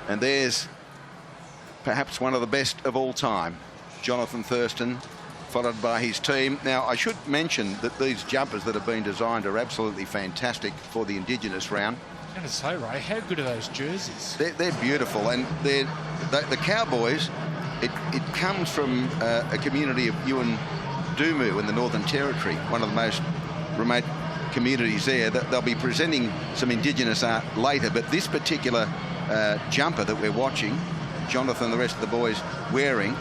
And there's perhaps one of the best of all time, Jonathan Thurston, followed by his team. Now, I should mention that these jumpers that have been designed are absolutely fantastic for the Indigenous round. I was going to say, Ray, how good are those jerseys? They're beautiful, and the Cowboys, it comes from a community of Yuin Dumu in the Northern Territory, one of the most remote communities there. They'll be presenting some Indigenous art later, but this particular jumper that we're watching, Jonathan and the rest of the boys wearing,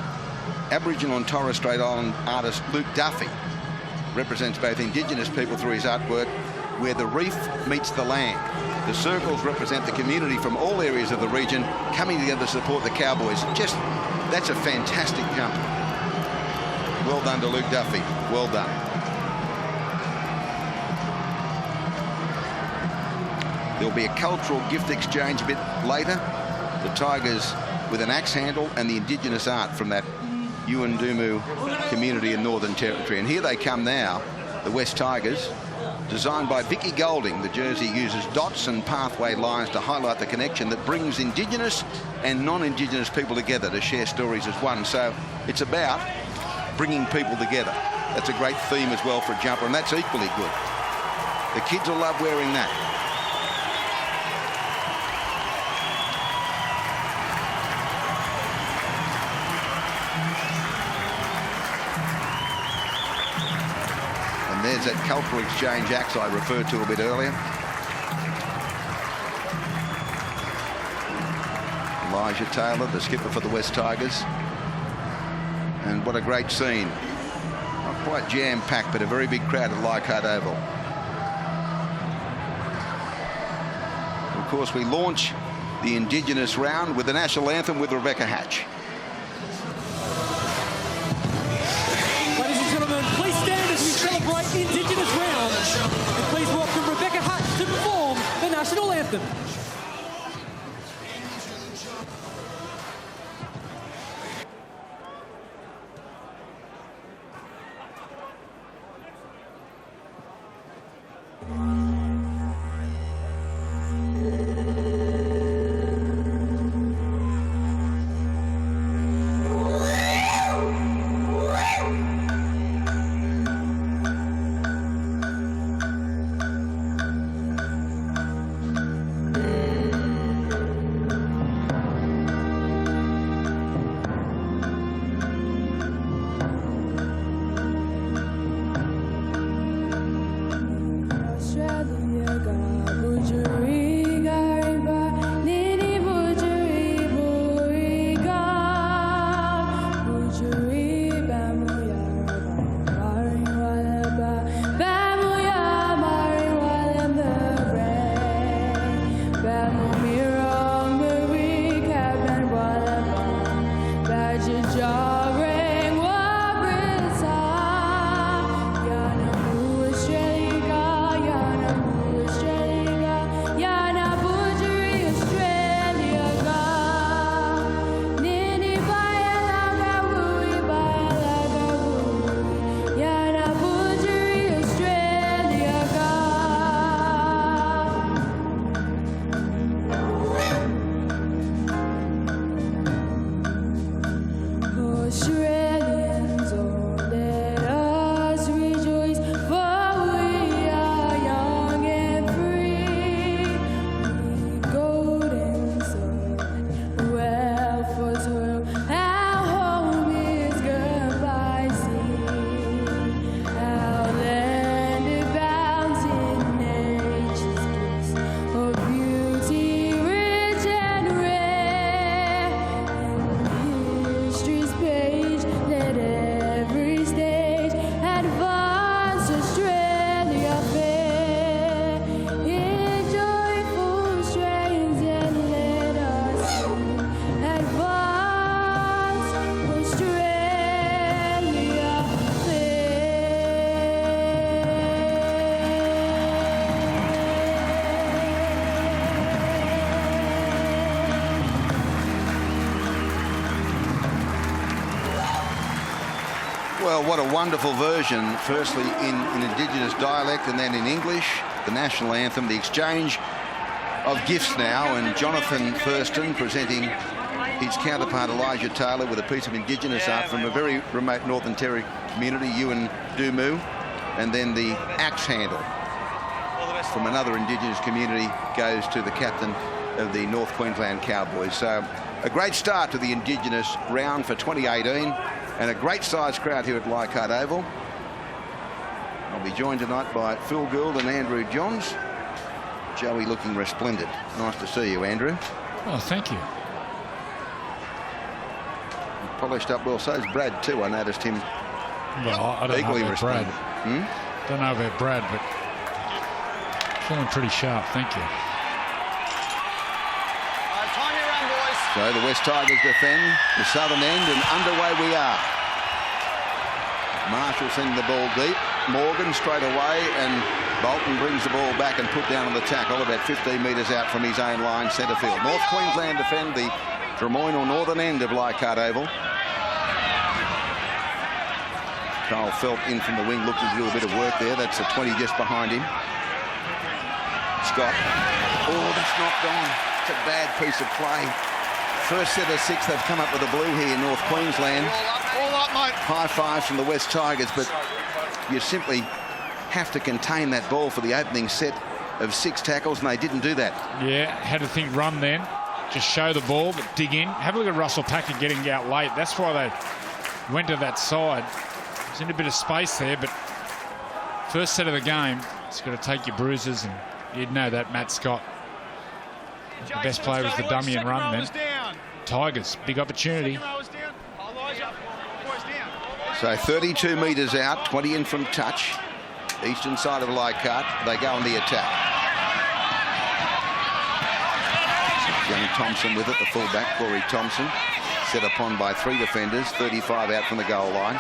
Aboriginal and Torres Strait Island artist Luke Duffy represents both Indigenous people through his artwork, where the reef meets the land. The circles represent the community from all areas of the region coming together to support the Cowboys. That's a fantastic jump. Well done to Luke Duffy. Well done. There'll be a cultural gift exchange a bit later. The Tigers with an axe handle and the Indigenous art from that Yuin Dumu community in Northern Territory. And here they come now, the West Tigers, designed by Vicky Golding. The jersey uses dots and pathway lines to highlight the connection that brings Indigenous and non-Indigenous people together to share stories as one. So it's about bringing people together. That's a great theme as well for a jumper, and that's equally good. The kids will love wearing that. There's that cultural exchange axe I referred to a bit earlier. Elijah Taylor, the skipper for the West Tigers. And what a great scene. Not quite jam-packed, but a very big crowd at Leichhardt Oval. Of course, we launch the Indigenous round with the national anthem with Rebecca Hatch. Celebrate Indigenous round, and please welcome Rebecca Hatch to perform the national anthem. Well, what a wonderful version, firstly in Indigenous dialect and then in English, the national anthem, the exchange of gifts now, and Jonathan Thurston presenting his counterpart Elijah Taylor with a piece of Indigenous art from a very remote Northern Territory community, Ewan Dumu, and then the axe handle from another Indigenous community goes to the captain of the North Queensland Cowboys. So a great start to the Indigenous round for 2018, and a great sized crowd here at Leichhardt Oval. I'll be joined tonight by Phil Gould and Andrew Johns. Joey looking resplendent. Nice to see you, Andrew. Oh, thank you. Polished up well. So's Brad too. I noticed him. Well, I don't equally know about Brad. resplendent. Don't know about Brad, but feeling pretty sharp. Thank you. So the West Tigers defend the southern end, and underway we are. Marshall sending the ball deep. Morgan straight away, and Bolton brings the ball back and put down on the tackle about 15 metres out from his own line, centre field. North Queensland defend the Drummoyne or northern end of Leichhardt Oval. Kyle Felt in from the wing, looked to do a bit of work there. That's a 20 just behind him. Scott. Oh, that's knocked on. It's a bad piece of play. First set of 6 they've come up with a blue here in North Queensland. All up, mate. High fives from the West Tigers, but you simply have to contain that ball for the opening set of 6 tackles, and they didn't do that. Yeah, had to think run then. Just show the ball, but dig in. Have a look at Russell Packer getting out late. That's why they went to that side. There's in a bit of space there, but first set of the game, it's got to take your bruises, and you'd know that, Matt Scott. The best player was the dummy and run then. Tigers, big opportunity. So 32 metres out, 20 in from touch. Eastern side of Leichhardt, they go on the attack. Young Thompson with it, the fullback, Corey Thompson. Set upon by 3 defenders, 35 out from the goal line.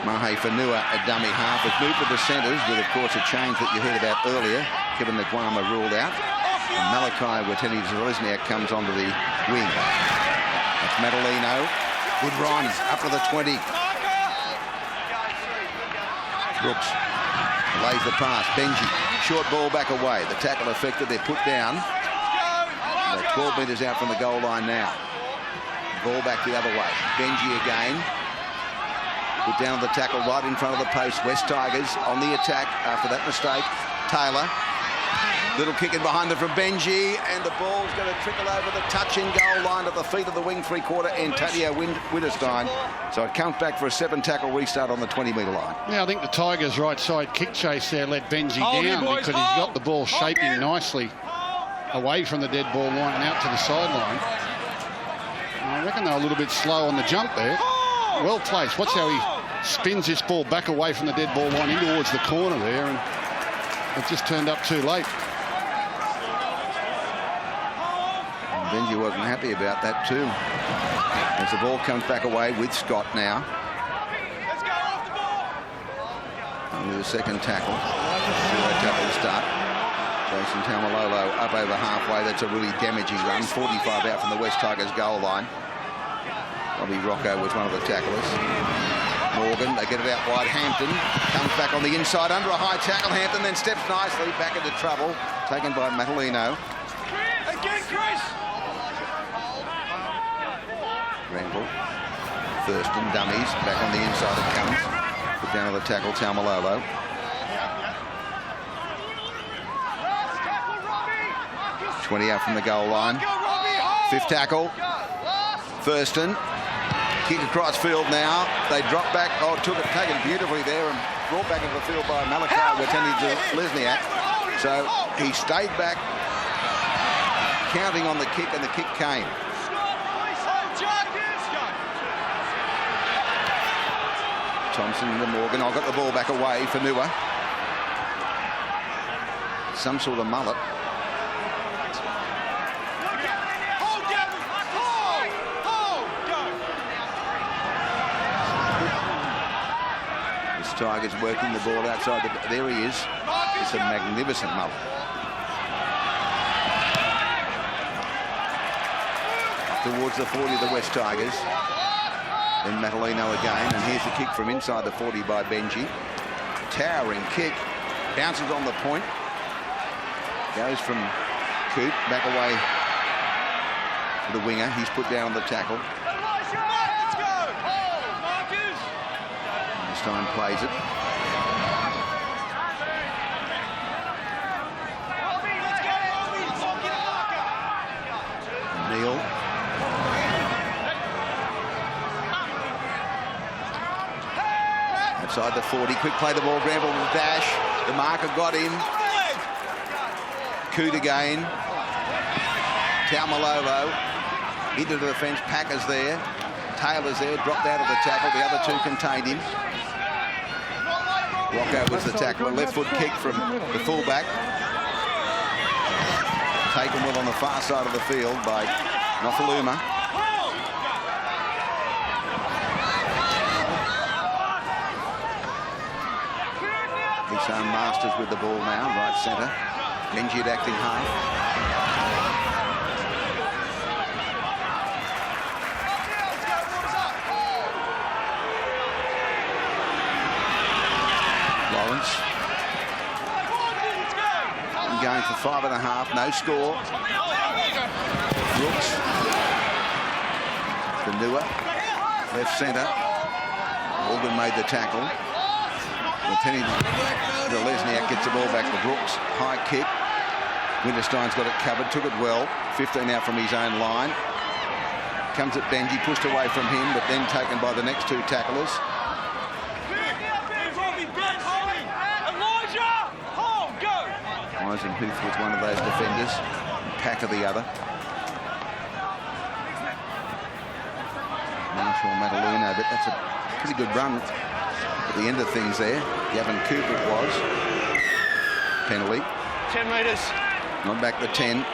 Mahe Fanua, a dummy half, has moved to the centres with, of course, a change that you heard about earlier. Kevin Nguama ruled out. And Malachi Watene-Zelezniak comes onto the wing. That's Madalino. Good run, up to the 20. Brooks lays the pass. Benji, short ball back away. The tackle effective, they're put down. They're 12 metres out from the goal line now. Ball back the other way. Benji again. Put down the tackle right in front of the post. West Tigers on the attack after that mistake. Taylor. Little kick in behind them from Benji, and the ball's going to trickle over the touch-in goal line at the feet of the wing three-quarter, Antonio Wittgenstein. So it comes back for a 7-tackle restart on the 20-metre line. Yeah, I think the Tigers' right side kick chase there let Benji down because he's got the ball shaping nicely away from the dead ball line and out to the sideline. I reckon they're a little bit slow on the jump there. Well placed. Watch how he spins this ball back away from the dead ball line in towards the corner there, and it just turned up too late. Benji wasn't happy about that too. As the ball comes back away with Scott now. Only the second tackle. Zero tackle start. Jason Taumalolo up over halfway. That's a really damaging run. 45 out from the West Tigers goal line. Bobby Rocco was one of the tacklers. Morgan, they get it out wide. Hampton comes back on the inside under a high tackle. Hampton then steps nicely back into trouble. Taken by Matalino. Again, Chris. Randall, Thurston, dummies, back on the inside it comes. Put down on the tackle, Taumalolo. Tackle, 20 out from the goal line. 5th tackle, Thurston. Kick across field now. They drop back. Oh, taken beautifully there and brought back into the field by Malachi Watene-Zelezniak. So he stayed back, counting on the kick, and the kick came. Thompson into Morgan. I got the ball back away for Nua. Some sort of mullet. This Tigers working the ball outside. There he is. It's a magnificent mullet. Towards the 40 of the West Tigers. Then Matalino again, and here's the kick from inside the 40 by Benji. Towering kick, bounces on the point. Goes from Coop back away to the winger. He's put down on the tackle. This time plays it. Neil. Outside the 40. Quick play the ball. Granville with a dash. The marker got him. Coot again. Taumalolo into the defence. Packer's there. Taylor's there. Dropped out of the tackle. The other two contained him. Rocco was the tackler. Left foot kick from the fullback. Taken well on the far side of the field by Nofaluma. Hisham Masters with the ball now, right centre. Benji at acting half. Lawrence. Going for 5.5, no score. Brooks. Fanua, left centre. Morgan made the tackle. Lieutenant Lesniak gets the ball back to Brooks. High kick. Winterstein's got it covered, took it well. 15 out from his own line. Comes at Benji, pushed away from him, but then taken by the next two tacklers. Eisenhuth was one of those defenders. Packer the other. Marshall Matalino, but that's a pretty good run at the end of things there. Gavin Cooper it was. Penalty. 10 metres. Not back to 10.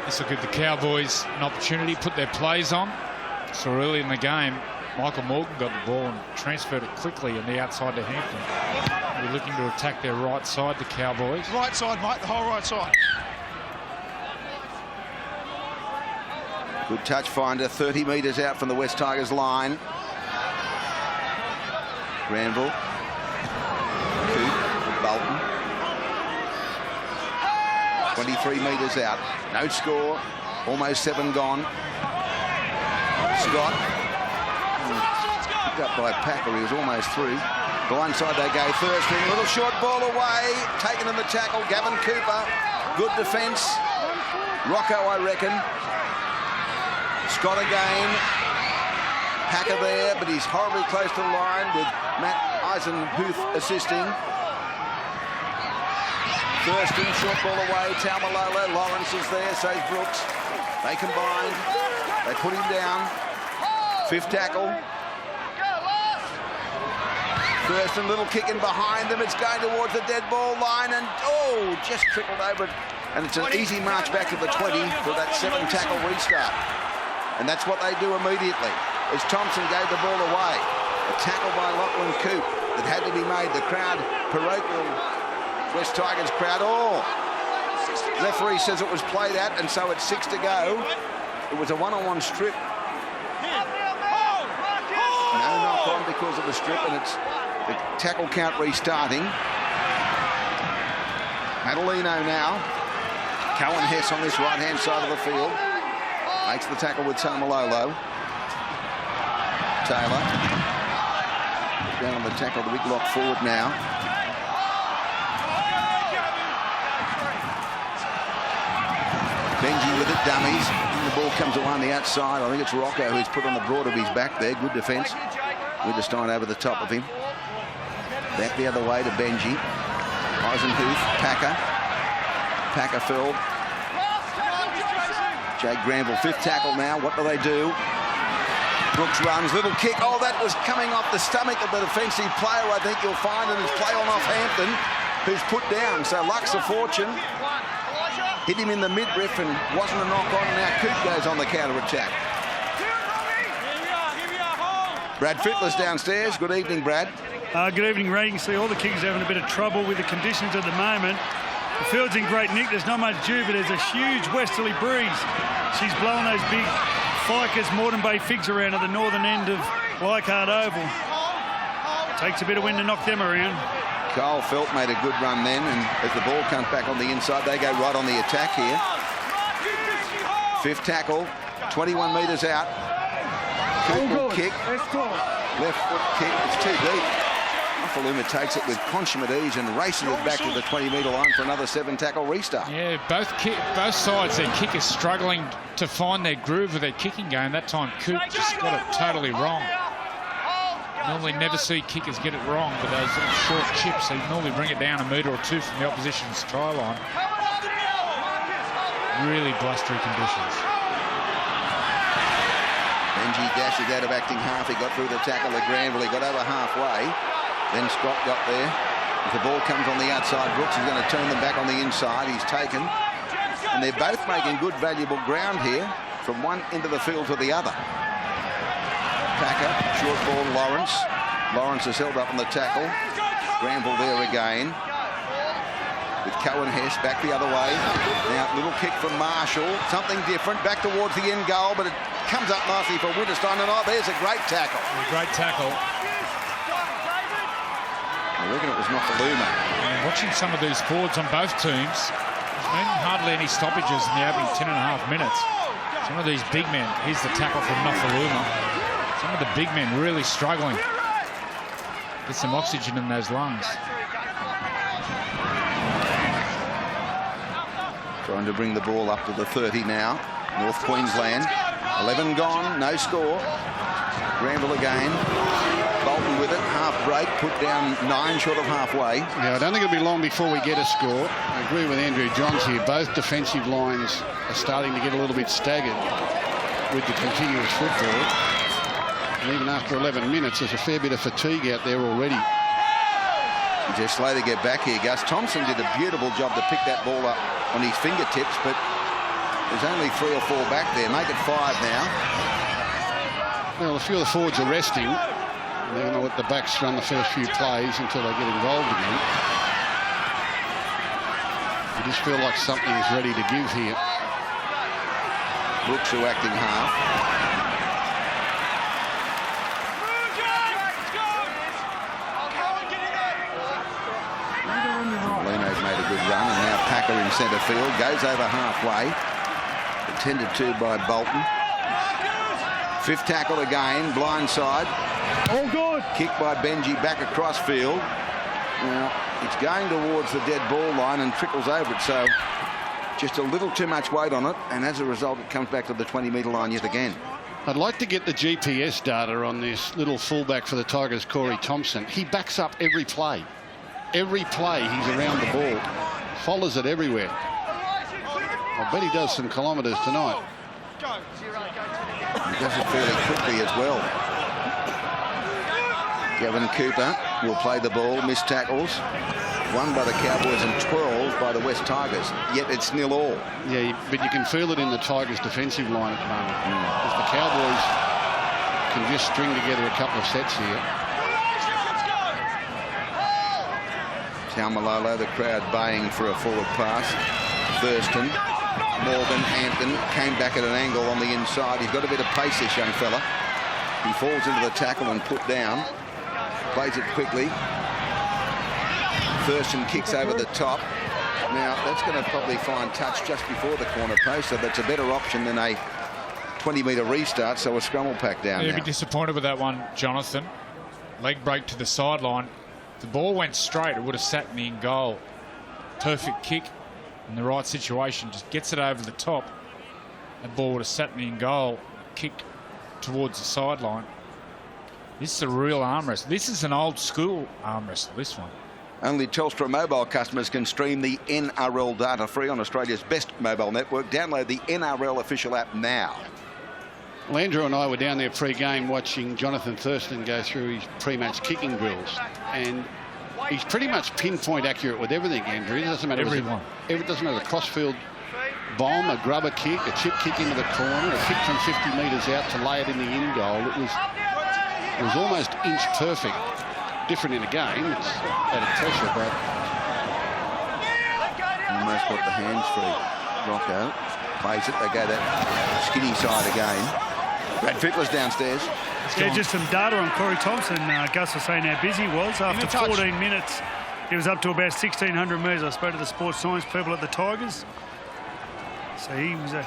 This will give the Cowboys an opportunity, put their plays on. So early in the game, Michael Morgan got the ball and transferred it quickly on the outside to Hampton. They're looking to attack their right side, the Cowboys. Right side, mate, the whole right side. Good touch finder, 30 metres out from the West Tigers line. Granville. Coop, Bolton. 23 metres out. No score. Almost 7 gone. Scott. Picked up by Packer. He was almost through. Blindside they go. Thurston. Little short ball away. Taken in the tackle. Gavin Cooper. Good defence. Rocco, I reckon. Scott again. Packer there, but he's horribly close to the line with Matt Eisenhuth assisting. Thurston, short ball away. Taumalolo. Lawrence is there. So's Brooks. They combined. They put him down. 5th tackle. Thurston, little kick in behind them. It's going towards the dead ball line and, oh, just trickled over it. And it's an easy march back to the 20 for that 7-tackle restart. And that's what they do immediately. As Thompson gave the ball away. A tackle by Lachlan Coop that had to be made. The crowd, parochial West Tigers crowd, oh. Referee says it was played at, and so it's 6 to go. It was a one-on-one strip. No knock on because of the strip, and it's the tackle count restarting. Madalino now. Cohen Hess on this right-hand side of the field. Makes the tackle with Taumalolo. Taylor. Down on the tackle, the big lock forward now. Benji with it, dummies. The ball comes away on the outside. I think it's Rocco who's put on the broad of his back there. Good defence. Winterstein over the top of him. Back the other way to Benji. Eisenhuth, Packer. Packer filled. Jake Granville, 5th tackle now. What do? Brooks runs, little kick. Oh, that was coming off the stomach of the defensive player, I think you'll find, and it's play on off Hampton, who's put down. So luck's a fortune. Hit him in the midriff and wasn't a knock on. Now Coop goes on the counter-attack. Brad Fittler's downstairs. Good evening, Brad. Good evening, Ray. You can see all the Kings having a bit of trouble with the conditions at the moment. The field's in great nick. There's not much dew, but there's a huge westerly breeze. She's blowing those big ficus Moreton Bay figs around at the northern end of Leichhardt Oval. Takes a bit of wind to knock them around. Kyle Felt made a good run then, and as the ball comes back on the inside, they go right on the attack here. Fifth tackle, 21 metres out. Cooper kick, left foot kick, it's too deep. Nofaluma takes it with consummate ease and races it back to the 20-metre line for another 7-tackle restart. Yeah, both sides, their kickers struggling to find their groove with their kicking game. That time, Coop just got it totally wrong. Normally never see kickers get it wrong, but those little short chips, they normally bring it down a metre or two from the opposition's try line. Really blustery conditions. Benji dashes out of acting half. He got through the tackle at Granville. He got over halfway. Then Scott got there. If the ball comes on the outside, Brooks is going to turn them back on the inside. He's taken. And they're both making good, valuable ground here from one end of the field to the other. Packer, short ball, Lawrence. Lawrence is held up on the tackle. Granville there again. With Cohen Hess back the other way. Now, little kick from Marshall. Something different. Back towards the end goal, but it comes up nicely for Winterstein. And there's a great tackle. Great tackle. I reckon it was Nofaluma. And watching some of these forwards on both teams, there's been hardly any stoppages in the opening 10.5 minutes. Some of these big men, here's the tackle from Nofaluma. Some of the big men really struggling. Get some oxygen in those lungs. Trying to bring the ball up to the 30 now. North Queensland. 11 gone, no score. Granville again. Bolton with it, half break, put down 9 short of halfway. Yeah, I don't think it'll be long before we get a score. I agree with Andrew Johns here. Both defensive lines are starting to get a little bit staggered with the continuous football. And even after 11 minutes, there's a fair bit of fatigue out there already. They're slow to get back here, Gus. Thompson did a beautiful job to pick that ball up on his fingertips, but there's only 3 or 4 back there. Make it 5 now. Well, a few of the forwards are resting. They're going to let the backs run the first few plays until they get involved again. You just feel like something's ready to give here. Brooks who acting half. Leno's made a good run, and now Packer in centre field. Goes over halfway. Attended to by Bolton. 5th tackle again, blind side. All good. Kick by Benji back across field. Now, it's going towards the dead ball line and trickles over it, so just a little too much weight on it, and as a result, it comes back to the 20-metre line yet again. I'd like to get the GPS data on this little fullback for the Tigers, Corey Thompson. He backs up every play. Every play he's around the ball. Follows it everywhere. I bet he does some kilometres tonight. He does it fairly quickly as well. Gavin Cooper will play the ball, missed tackles. 1 by the Cowboys and 12 by the West Tigers. Yet it's 0-0. Yeah, but you can feel it in the Tigers' defensive line at the moment. As the Cowboys can just string together a couple of sets here. Taumalolo, the crowd baying for a forward pass. Thurston, Morgan, Hampton came back at an angle on the inside. He's got a bit of pace, this young fella. He falls into the tackle and put down. Plays it quickly. Thurston kicks over the top. Now, that's going to probably find touch just before the corner post, so that's a better option than a 20-metre restart, so a scrum will pack down. You'd be disappointed with that one, Jonathan. Leg break to the sideline. If the ball went straight, it would have sat me in goal. Perfect kick in the right situation. Just gets it over the top. That ball would have sat me in goal. Kick towards the sideline. This is a real arm wrestle. This is an old school arm wrestle, this one. Only Telstra mobile customers can stream the NRL data free on Australia's best mobile network. Download the NRL official app now. Well, Andrew and I were down there pre-game watching Jonathan Thurston go through his pre-match kicking drills, and he's pretty much pinpoint accurate with everything, Andrew. It doesn't matter. Everyone. It doesn't matter. A crossfield bomb, a grubber kick, a chip kick into the corner, a kick from 50 metres out to lay it in the in goal. It was almost inch perfect. Different in a game. It's added pressure, but almost got the hands free. Rocco plays it. They go that skinny side again. Brad Fittler's downstairs. Yeah, just some data on Corey Thompson. Gus was saying how busy he was. After 14 minutes, He was up to about 1,600 metres. I spoke to the sports science people at the Tigers. So he was a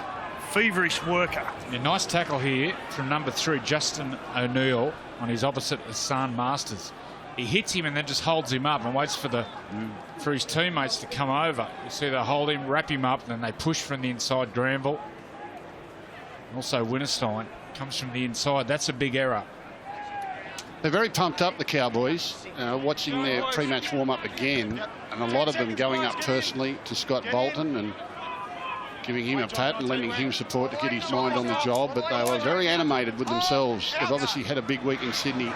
feverish worker. A nice tackle here from number 3, Justin O'Neill, on his opposite, Hassan Masters. He hits him and then just holds him up and waits for his teammates to come over. You see they hold him, wrap him up, and then they push from the inside. Granville. Also Winterstein comes from the inside. That's a big error. They're very pumped up, the Cowboys, watching their pre-match warm-up again, and a lot of them going up personally to Scott Bolton and giving him a pat and lending him support to get his mind on the job, but they were very animated with themselves. They've obviously had a big week in Sydney.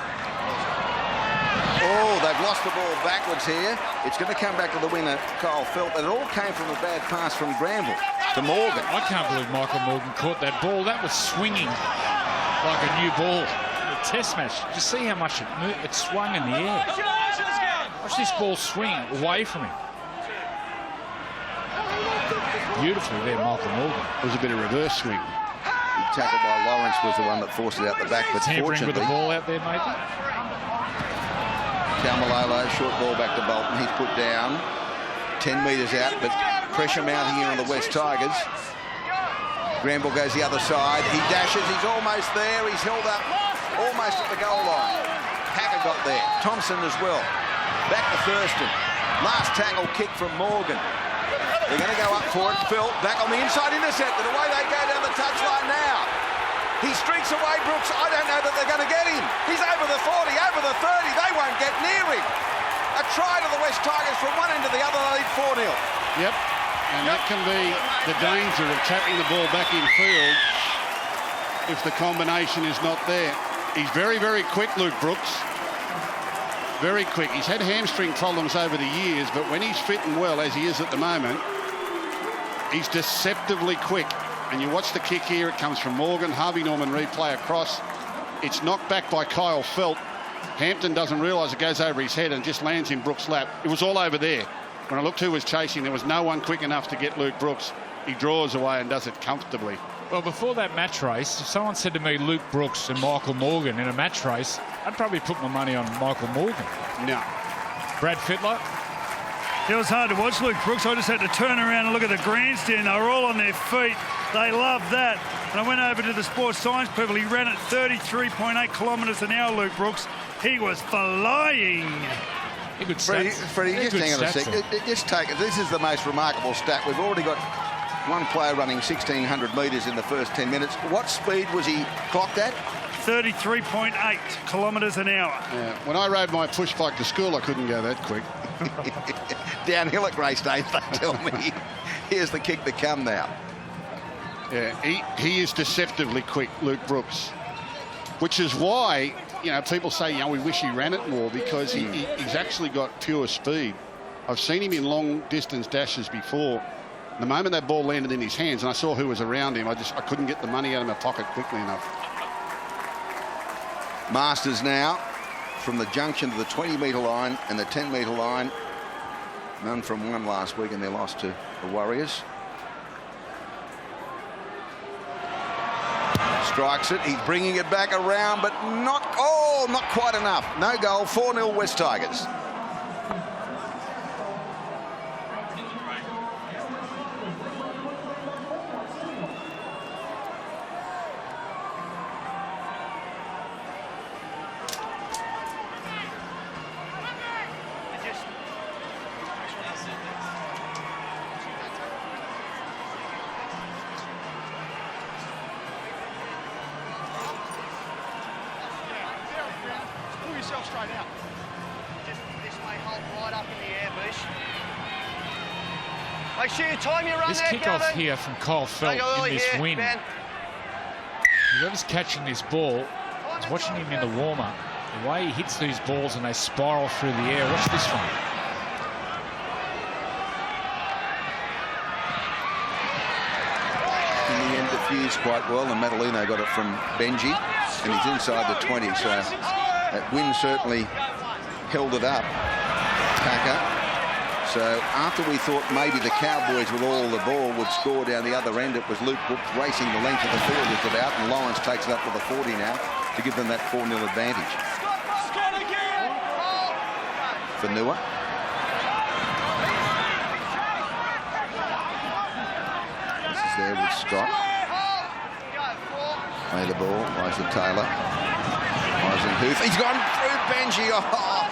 Oh, they've lost the ball backwards here. It's going to come back to the winner, Kyle Felt, and it all came from a bad pass from Granville to Morgan. I can't believe Michael Morgan caught that ball. That was swinging like a new ball. The test match, just see how much it swung in the air. Watch this ball swing away from him. Beautifully there, Michael Morgan. It was a bit of reverse swing. The tackle by Lawrence was the one that forced it out the back, but tampering with the ball out there, maybe. Taumalolo, short ball back to Bolton. He's put down 10 metres out, but pressure mounting here on the West Tigers. Granville goes the other side. He dashes. He's almost there. He's held up almost at the goal line. Hacker got there. Thompson as well. Back to Thurston. Last tackle kick from Morgan. They're going to go up for it. Phil back on the inside, intercepted. Away they go down the touchline now. He streaks away, Brooks. I don't know that they're going to get him. He's over the 40, over the 30. They won't get near him. A try to the West Tigers from one end to the other. They lead 4-0. Yep. And that can be the danger of tapping the ball back in field if the combination is not there. He's very, very quick, Luke Brooks. Very quick. He's had hamstring problems over the years, but when he's fit and well, as he is at the moment, he's deceptively quick. And you watch the kick here. It comes from Morgan. Harvey Norman replay across. It's knocked back by Kyle Felt. Hampton doesn't realise it goes over his head and just lands in Brooks' lap. It was all over there. When I looked who was chasing, there was no one quick enough to get Luke Brooks. He draws away and does it comfortably. Well, before that match race, if someone said to me Luke Brooks and Michael Morgan in a match race, I'd probably put my money on Michael Morgan. No. Brad Fittler? It was hard to watch Luke Brooks. I just had to turn around and look at the grandstand. They were all on their feet. They loved that. And I went over to the sports science people. He ran at 33.8 kilometres an hour, Luke Brooks. He was flying. Good Freddie, just hang on a sec. Just take it. This is the most remarkable stat. We've already got one player running 1,600 metres in the first 10 minutes. What speed was he clocked at? 33.8 kilometres an hour. Yeah. When I rode my push bike to school, I couldn't go that quick. Downhill at Grey State, they tell me. Here's the kick to come now. Yeah, he is deceptively quick, Luke Brooks, which is why, people say, we wish he ran it more, because he's actually got pure speed. I've seen him in long distance dashes before. The moment that ball landed in his hands and I saw who was around him, I couldn't get the money out of my pocket quickly enough. Masters now from the junction to the 20-metre line and the 10-metre line. None from one last week and they lost to the Warriors. Strikes it. He's bringing it back around, but not quite enough. No goal. 4-0 West Tigers. Straight out. This may hold right up in the air, Bush. Make sure you time your run this there, kick-off Gavin. here from Kyle Felt in this win. Ben. Whoever's catching this ball, I was watching him in the warm-up. The way he hits these balls and they spiral through the air. Watch this one. In the end, diffused quite well, and Madalino got it from Benji, and he's inside the 20, so that win certainly held it up. Packer. So after we thought maybe the Cowboys with all the ball would score down the other end, it was Luke Brooks racing the length of the field just about, and Lawrence takes it up to the 40 now to give them that 4-0 advantage. For Nua. there with Scott. Play the ball, Elijah Taylor. Isaac Huth. He's gone through Benji. Oh.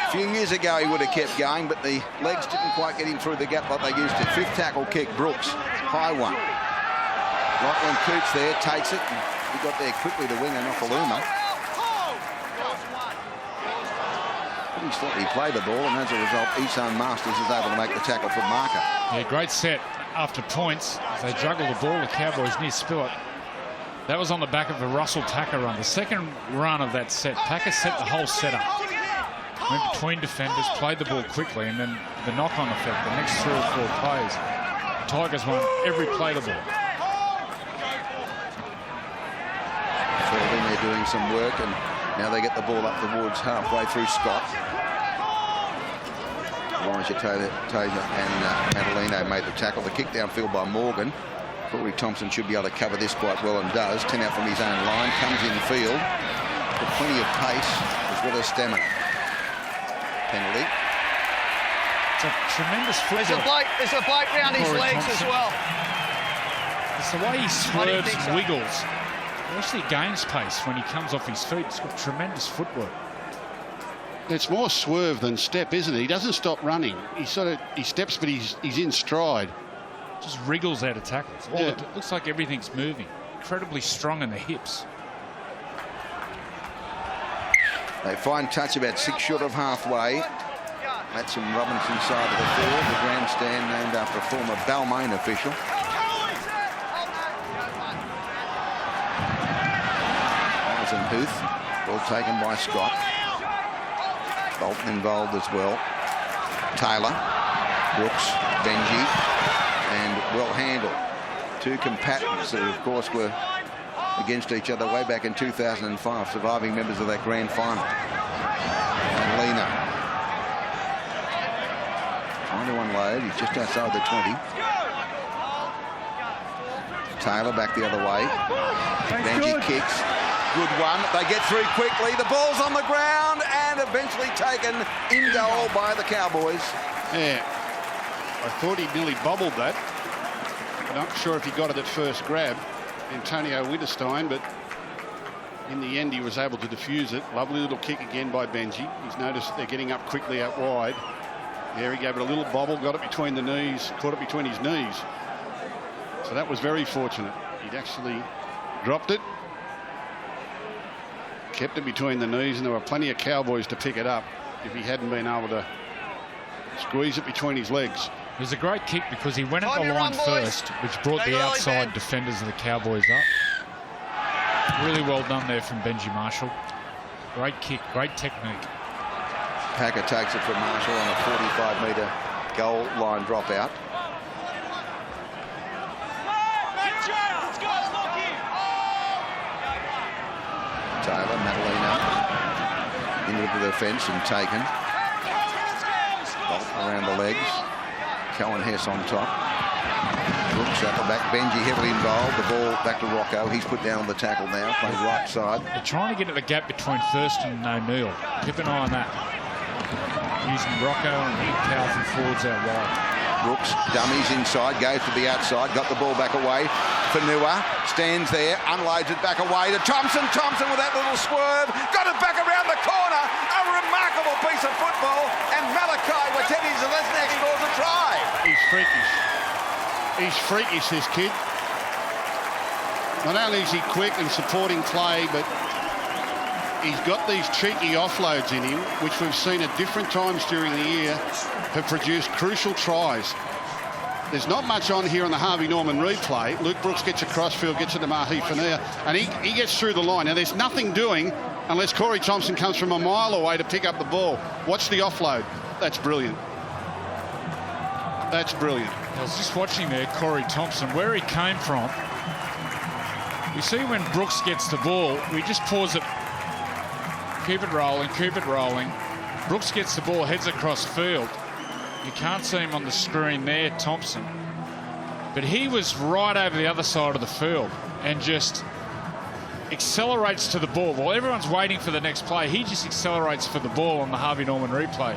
A few years ago he would have kept going, but the legs didn't quite get him through the gap like they used to. Fifth tackle kick, Brooks. High one. Lachlan Coots there, takes it. And he got there quickly to wing and Nokaluma. Pretty slightly played the ball, and as a result, Isan Masters is able to make the tackle for marker. Yeah, great set after points. As they juggle the ball, the Cowboys near spill it. That was on the back of a Russell Tucker run. The second run of that set, Tucker set the whole setup. Went between defenders, played the ball quickly, and then the knock-on effect, the next 3 or 4 plays, the Tigers won every play the ball. So then they're doing some work, and now they get the ball up towards halfway through Scott. Elijah Taylor and Madalino made the tackle. The kick downfield by Morgan. Corey Thompson should be able to cover this quite well and does. 10 out from his own line, comes in field. With plenty of pace as well as stamina. Penalty. It's a tremendous football. There's a bloke round his Corey legs Thompson. as well. It's the way he swerves think and so. wiggles. He actually gains pace when he comes off his feet. He's got tremendous footwork. It's more swerve than step, isn't it? He doesn't stop running. He steps, but he's in stride. Just wriggles out of tackles. Yeah. It looks like everything's moving. Incredibly strong in the hips. They find touch about 6 short of halfway. That's from Robinson side of the field. The grandstand named after a former Balmain official. Isaac Huth. Ball taken by Scott. Bolton involved as well. Taylor, Brooks, Benji, and well handled. 2 combatants that, of course, were against each other way back in 2005, surviving members of that grand final. And Lena. Trying to unload. He's just outside the 20. Taylor back the other way. Benji kicks. Good one. They get through quickly. The ball's on the ground and eventually taken in goal by the Cowboys. Yeah. I thought he nearly bobbled that. But I'm not sure if he got it at first grab, Antonio Winterstein, but in the end he was able to defuse it. Lovely little kick again by Benji. He's noticed they're getting up quickly out wide. There he gave it a little bobble, got it between the knees, caught it between his knees. So that was very fortunate. He'd actually dropped it, kept it between the knees, and there were plenty of Cowboys to pick it up if he hadn't been able to squeeze it between his legs. It was a great kick because he went at Time the to line run, boys. first, which brought the outside defenders of the Cowboys up. Really well done there from Benji Marshall. Great kick, great technique. Packer takes it from Marshall on a 45-metre goal line dropout. Taylor, Madalino into the defence and taken. Bolt around the legs. Cohen Hess on top. Brooks at the back. Benji heavily involved. The ball back to Rocco. He's put down on the tackle now. Plays right side. They're trying to get at the gap between Thurston and O'Neill. Keep an eye on that. Using Rocco and powerful forwards out wide. Brooks dummies inside, goes to the outside, got the ball back away. Fanua stands there, unloads it back away to Thompson. Thompson with that little swerve, got it back around the corner. A remarkable piece of football, and Malachi Wateti Zalesnik scores a try. He's freakish. He's freakish, this kid. Not only is he quick and supporting play, but he's got these cheeky offloads in him, which we've seen at different times during the year, have produced crucial tries. There's not much on here on the Harvey Norman replay. Luke Brooks gets a crossfield, gets it to Mahi Fanua, and he gets through the line. Now, there's nothing doing unless Corey Thompson comes from a mile away to pick up the ball. Watch the offload. That's brilliant. That's brilliant. I was just watching there, Corey Thompson, where he came from. You see when Brooks gets the ball, we just pause it, keep it rolling, keep it rolling. Brooks gets the ball, heads across field. You can't see him on the screen there, Thompson. But he was right over the other side of the field and just accelerates to the ball. While everyone's waiting for the next play, he just accelerates for the ball on the Harvey Norman replay.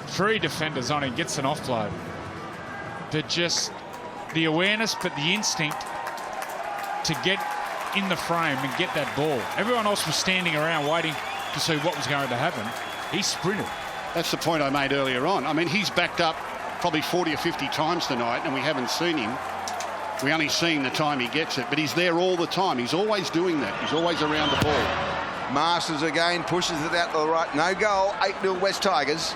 3 defenders on him, gets an offload. They're just the awareness, but the instinct to get in the frame and get that ball. Everyone else was standing around waiting to see what was going to happen. He sprinted. That's the point I made earlier on. I mean, he's backed up probably 40 or 50 times tonight, and we haven't seen him. We only seen the time he gets it, but he's there all the time. He's always doing that. He's always around the ball. Masters again, pushes it out to the right. No goal, 8-0 West Tigers.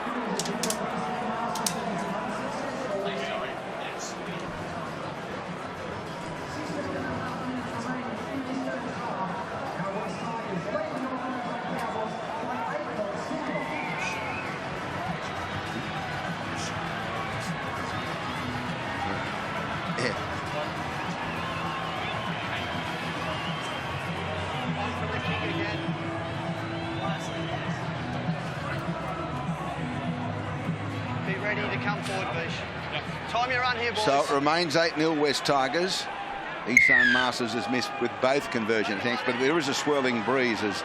So it remains 8-0 West Tigers. Isan Masters has missed with both conversion attempts, but there is a swirling breeze, as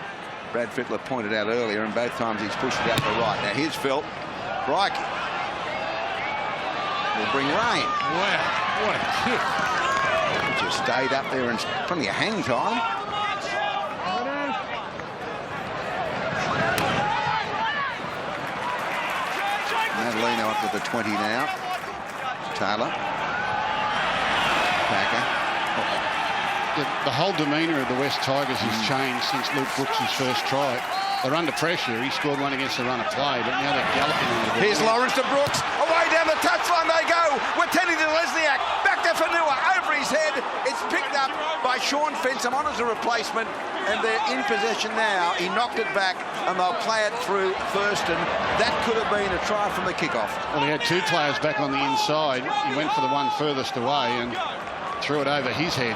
Brad Fittler pointed out earlier, and both times he's pushed it out to the right. Now here's Phil. Crikey. Will bring rain. Wow, what a kick. Just stayed up there and plenty of hang time. Madalino up to the 20 now. Taylor. Packer. The whole demeanour of the West Tigers has changed since Luke Brooks' first try. They're under pressure. He scored one against the run of play, but now they're galloping on the ball. Here's Lawrence to Brooks. Away down the touchline they go. We're tending to Lesniak. Back to Fanua. Over his head. It's picked up by Sean Fensom on as a replacement, and they're in possession now. He knocked it back, and they'll play it through Thurston. That could have been a try from the kickoff. Well, he had two players back on the inside. He went for the one furthest away and threw it over his head.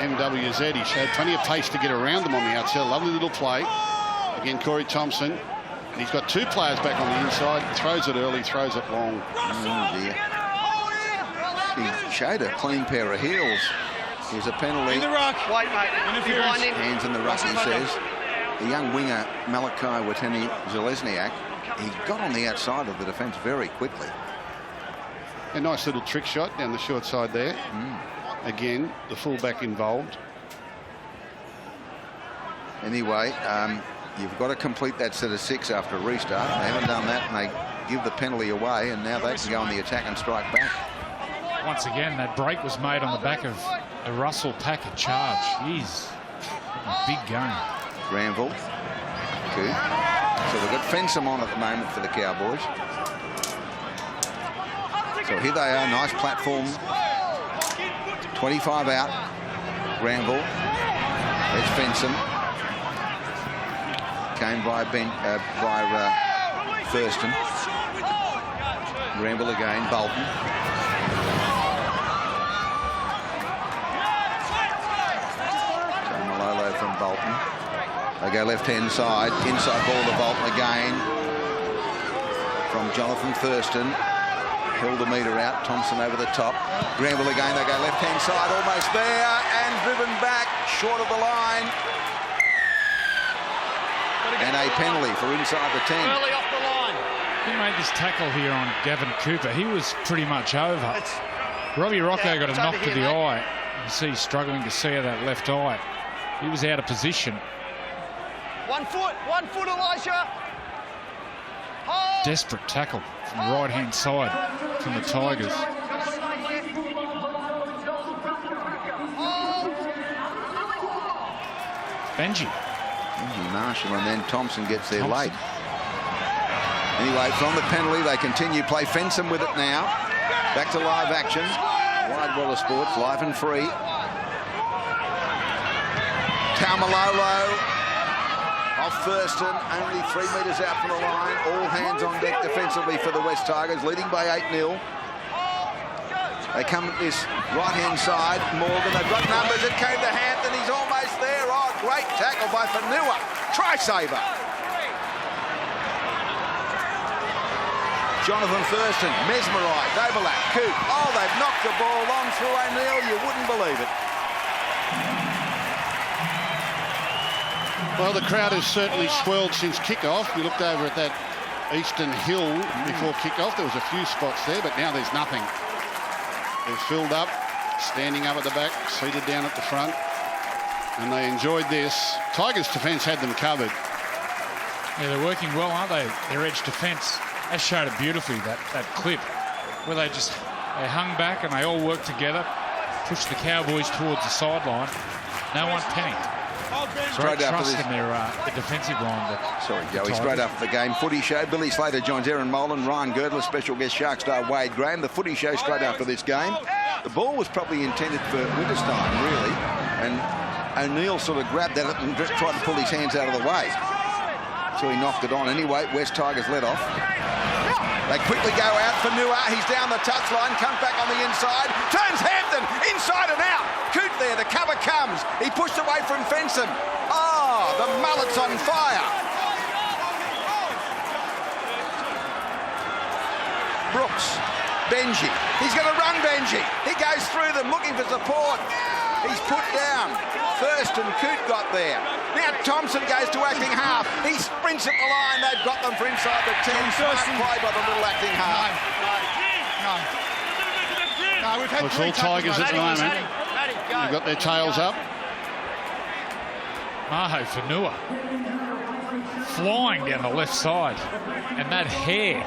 MWZ, he showed plenty of pace to get around them on the outside. Lovely little play. Again, Corey Thompson. And he's got two players back on the inside. Throws it early, throws it long. Oh, dear. He showed a clean pair of heels. Here's a penalty. In the ruck. Wait, mate. Behind him. Hands in the ruck, he says. The young winger, Malachi Wateni-Zelezniak, he got on the outside of the defence very quickly. A nice little trick shot down the short side there. Again, the fullback involved. Anyway, you've got to complete that set of 6 after a restart. They haven't done that, and they give the penalty away, and now they can go on the attack and strike back. Once again, that break was made on the back of a Russell Packer charge. Jeez, a big game. Granville. Good. So they've got Fensom on at the moment for the Cowboys. So here they are, nice platform. 25 out. Granville. There's Fensom. Came by Thurston. Granville again. Bolton. So Malolo from Bolton. They go left-hand side. Inside ball to Bolton again. From Jonathan Thurston. Held the metre out. Thompson over the top. Granville again. They go left-hand side. Almost there. And driven back. Short of the line. And a penalty for inside the 10. Early off the line. He made this tackle here on Gavin Cooper. He was pretty much over. Robbie Rocco got a knock to the eye. You see he's struggling to see that left eye. He was out of position. 1 foot, Elijah. Hold. Desperate tackle from the right-hand side from the Tigers. Benji Marshall, and then Thompson gets there late. Anyway, from the penalty, they continue play. Fensom with it now. Back to live action. Wide Waller Sports, live and free. Taumalolo off Thurston, only 3 metres out from the line. All hands on deck defensively for the West Tigers, leading by 8-0. They come at this right-hand side. Morgan, they've got numbers. It came to Hampton. He's almost there. Oh, great tackle by Fanua. Try saver. Jonathan Thurston, mesmerised, overlap, Coop. Oh, they've knocked the ball long through O'Neill. You wouldn't believe it. Well, the crowd has certainly swelled since kickoff. We looked over at that Eastern Hill before kick-off. There was a few spots there, but now there's nothing. They've filled up, standing up at the back, seated down at the front, and they enjoyed this. Tigers' defence had them covered. Yeah, they're working well, aren't they? Their edge defence. They showed it beautifully, that clip, where they hung back and they all worked together, pushed the Cowboys towards the sideline. No one panicked. Straight after trust this. in their defensive line. Sorry, Joey. Straight after the game, footy show. Billy Slater joins Aaron Molan, Ryan Girdler, special guest shark star Wade Graham. The footy show straight after this game. The ball was probably intended for Winterstein, really, and O'Neill sort of grabbed at it and just tried to pull his hands out of the way. So he knocked it on anyway. West Tigers let off. They quickly go out for Nua. He's down the touchline, comes back on the inside, turns Hampton inside and out. Coote there, the cover comes. He pushed away from Fenson. Oh, the mullet's on fire. Brooks, Benji. He's going to run Benji. He goes through them looking for support. He's put down. Thurston, Coote got there. Now Thompson goes to acting half. He sprints at the line. They've got them for inside the 10. Smart play by the little acting half. No, we've had It's all Tigers at the moment. They've got their tails up. Maho Fanua flying down the left side. And that hair.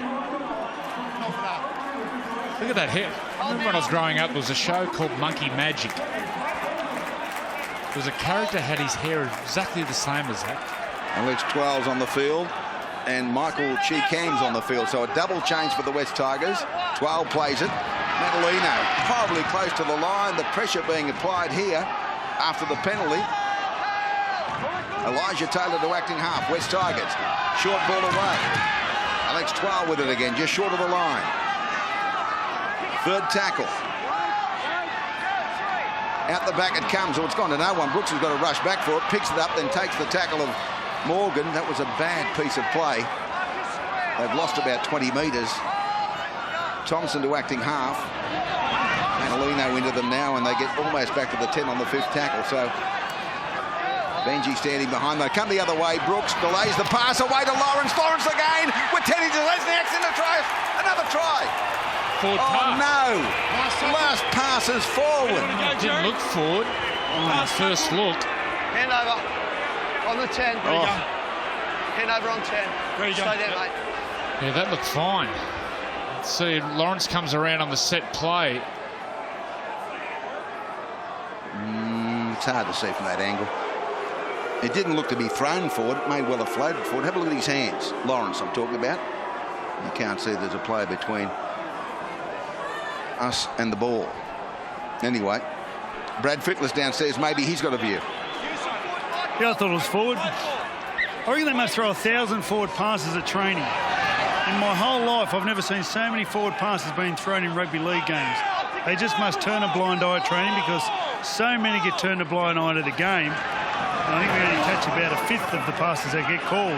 Look at that hair. I remember when I was growing up, there was a show called Monkey Magic. There was a character had his hair exactly the same as that. Alex Twelve's on the field and Michael Cheekham's on the field. So a double change for the West Tigers. 12 plays it. Madalino probably close to the line. The pressure being applied here after the penalty. Elijah Taylor to acting half. West Tigers. Short ball away. Alex Twelve with it again, just short of the line. Third tackle. Out the back it comes. Oh, it's gone to no one. Brooks has got to rush back for it. Picks it up, then takes the tackle of Morgan. That was a bad piece of play. They've lost about 20 metres. Thompson to acting half. Manolino into them now, and they get almost back to the 10 on the fifth tackle. So Benji standing behind. They come the other way. Brooks delays the pass away to Lawrence. Lawrence again with Teddy Lesniak's in the try. Another try. Forward Oh pass. no! Last pass is forward. It didn't look forward on the first look. Hand over on the 10. Oh. Hand over on 10. Stay there, mate. Yeah, that looked fine. Let's see, Lawrence comes around on the set play. It's hard to see from that angle. It didn't look to be thrown forward. It may well have floated forward. Have a look at his hands. Lawrence, I'm talking about. You can't see there's a player between us and the ball. Anyway, Brad Fittler's downstairs. Maybe he's got a view. Yeah, I thought it was forward. I reckon they must throw 1,000 forward passes at training. In my whole life, I've never seen so many forward passes being thrown in rugby league games. They just must turn a blind eye at training because so many get turned a blind eye to the game. And I think we only catch about a fifth of the passes that get called.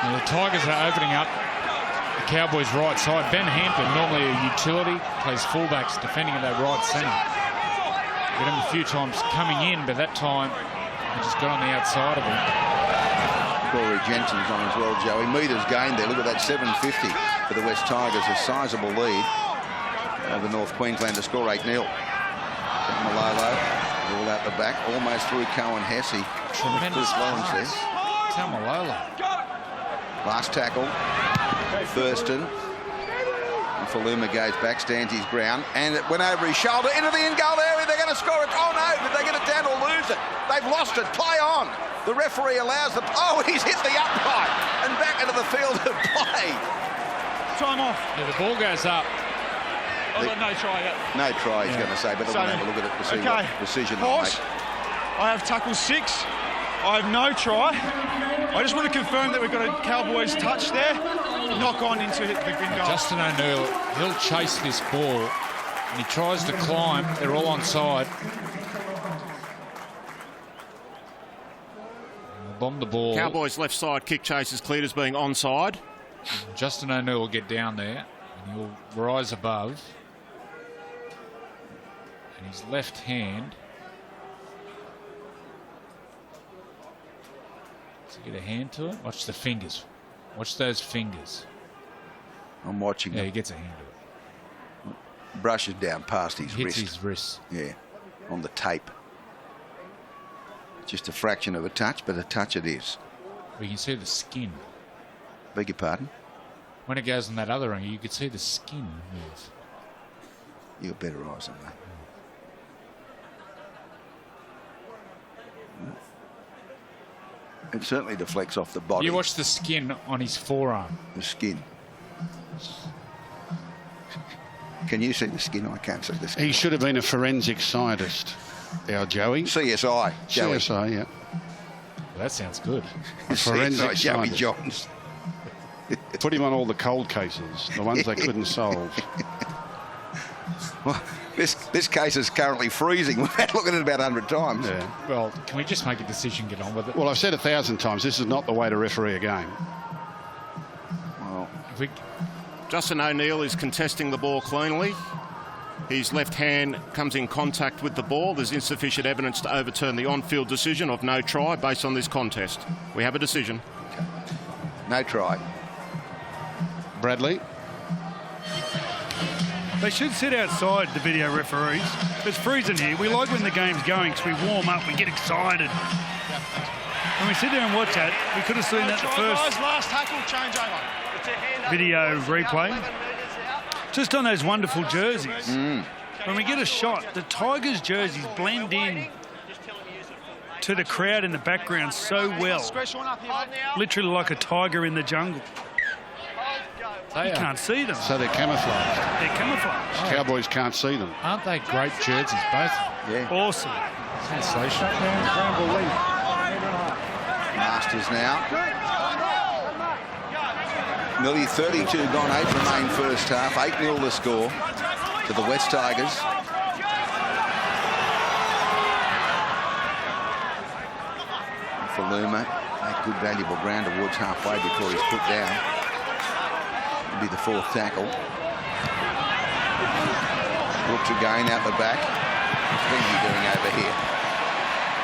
Now, the Tigers are opening up the Cowboys' right side. Ben Hampton, normally a utility, plays fullbacks defending at that right centre. Got him a few times coming in, but that time he just got on the outside of him. Corey Jensen's on as well, Joey. Metres gained there. Look at that, 750 for the West Tigers. A sizable lead over North Queensland to score 8-0. Malolo, all out the back, almost through Cohen Hesse. Tremendous Lawrence there. Tamalolo. Last tackle, Thurston. And Faluma goes back, stands his ground, and it went over his shoulder into the in-goal area. They're going to score it. Oh no, did they get it down or lose it? They've lost it. Play on. The referee allows the... Oh, he's hit the upright and back into the field of play. Time off. Yeah, the ball goes up. I've got no try yet. No try, he's going to say, but I want to have a look at it to see what decision they'll Pause. make. I have tackle 6. I have no try. I just want to confirm that we've got a Cowboys touch there. Not gone into the green goal. Justin O'Neill, he'll chase this ball and he tries to climb. They're all onside. Bomb the ball. Cowboys left side kick chase is cleared as being onside. Justin O'Neill will get down there and he'll rise above. And his left hand. Does he get a hand to it? Watch the fingers. Watch those fingers. I'm watching Yeah, him. he gets a hand to it. Brushes down past his Hits wrist. his wrist. Yeah, on the tape. Just a fraction of a touch, but a touch it is. We can see the skin. Beg your pardon? When it goes on that other angle, you could see the skin move. You've got better eyes than that. It certainly deflects off the body. You watch the skin on his forearm. The skin. Can you see the skin? I can't see the skin. He should have been a forensic scientist, our Joey. CSI. Joey. CSI, yeah. Well, that sounds good. Forensic CSI, Joey scientist. Johns. Put him on all the cold cases, the ones they couldn't solve. Well, this case is currently freezing. We've had a look at it about 100 times. Yeah. Well, can we just make a decision, get on with it? Well, I've said 1,000 times, this is not the way to referee a game. Well, If we, Justin O'Neill is contesting the ball cleanly. His left hand comes in contact with the ball. There's insufficient evidence to overturn the on-field decision of no try based on this contest. We have a decision. no try. Bradley? They should sit outside, the video referees. It's freezing here. We like when the game's going because we warm up, we get excited. When we sit there and watch that, we could have seen that the first Last tackle, change over. video replay. Just on those wonderful jerseys. When we get a shot, the Tigers jerseys blend in to the crowd in the background so well. Literally like a tiger in the jungle. You can't see them. So they're camouflaged. They're camouflaged. Cowboys can't see them. aren't they great jerseys, both? Yeah. Awesome. Sensational. Masters now. Nearly 32 gone, 8 remain first half. 8-0 the score to the West Tigers. Faluma, make good valuable ground towards halfway before he's put down. It'll be the fourth tackle. Brooks again out the back. What's he doing over here?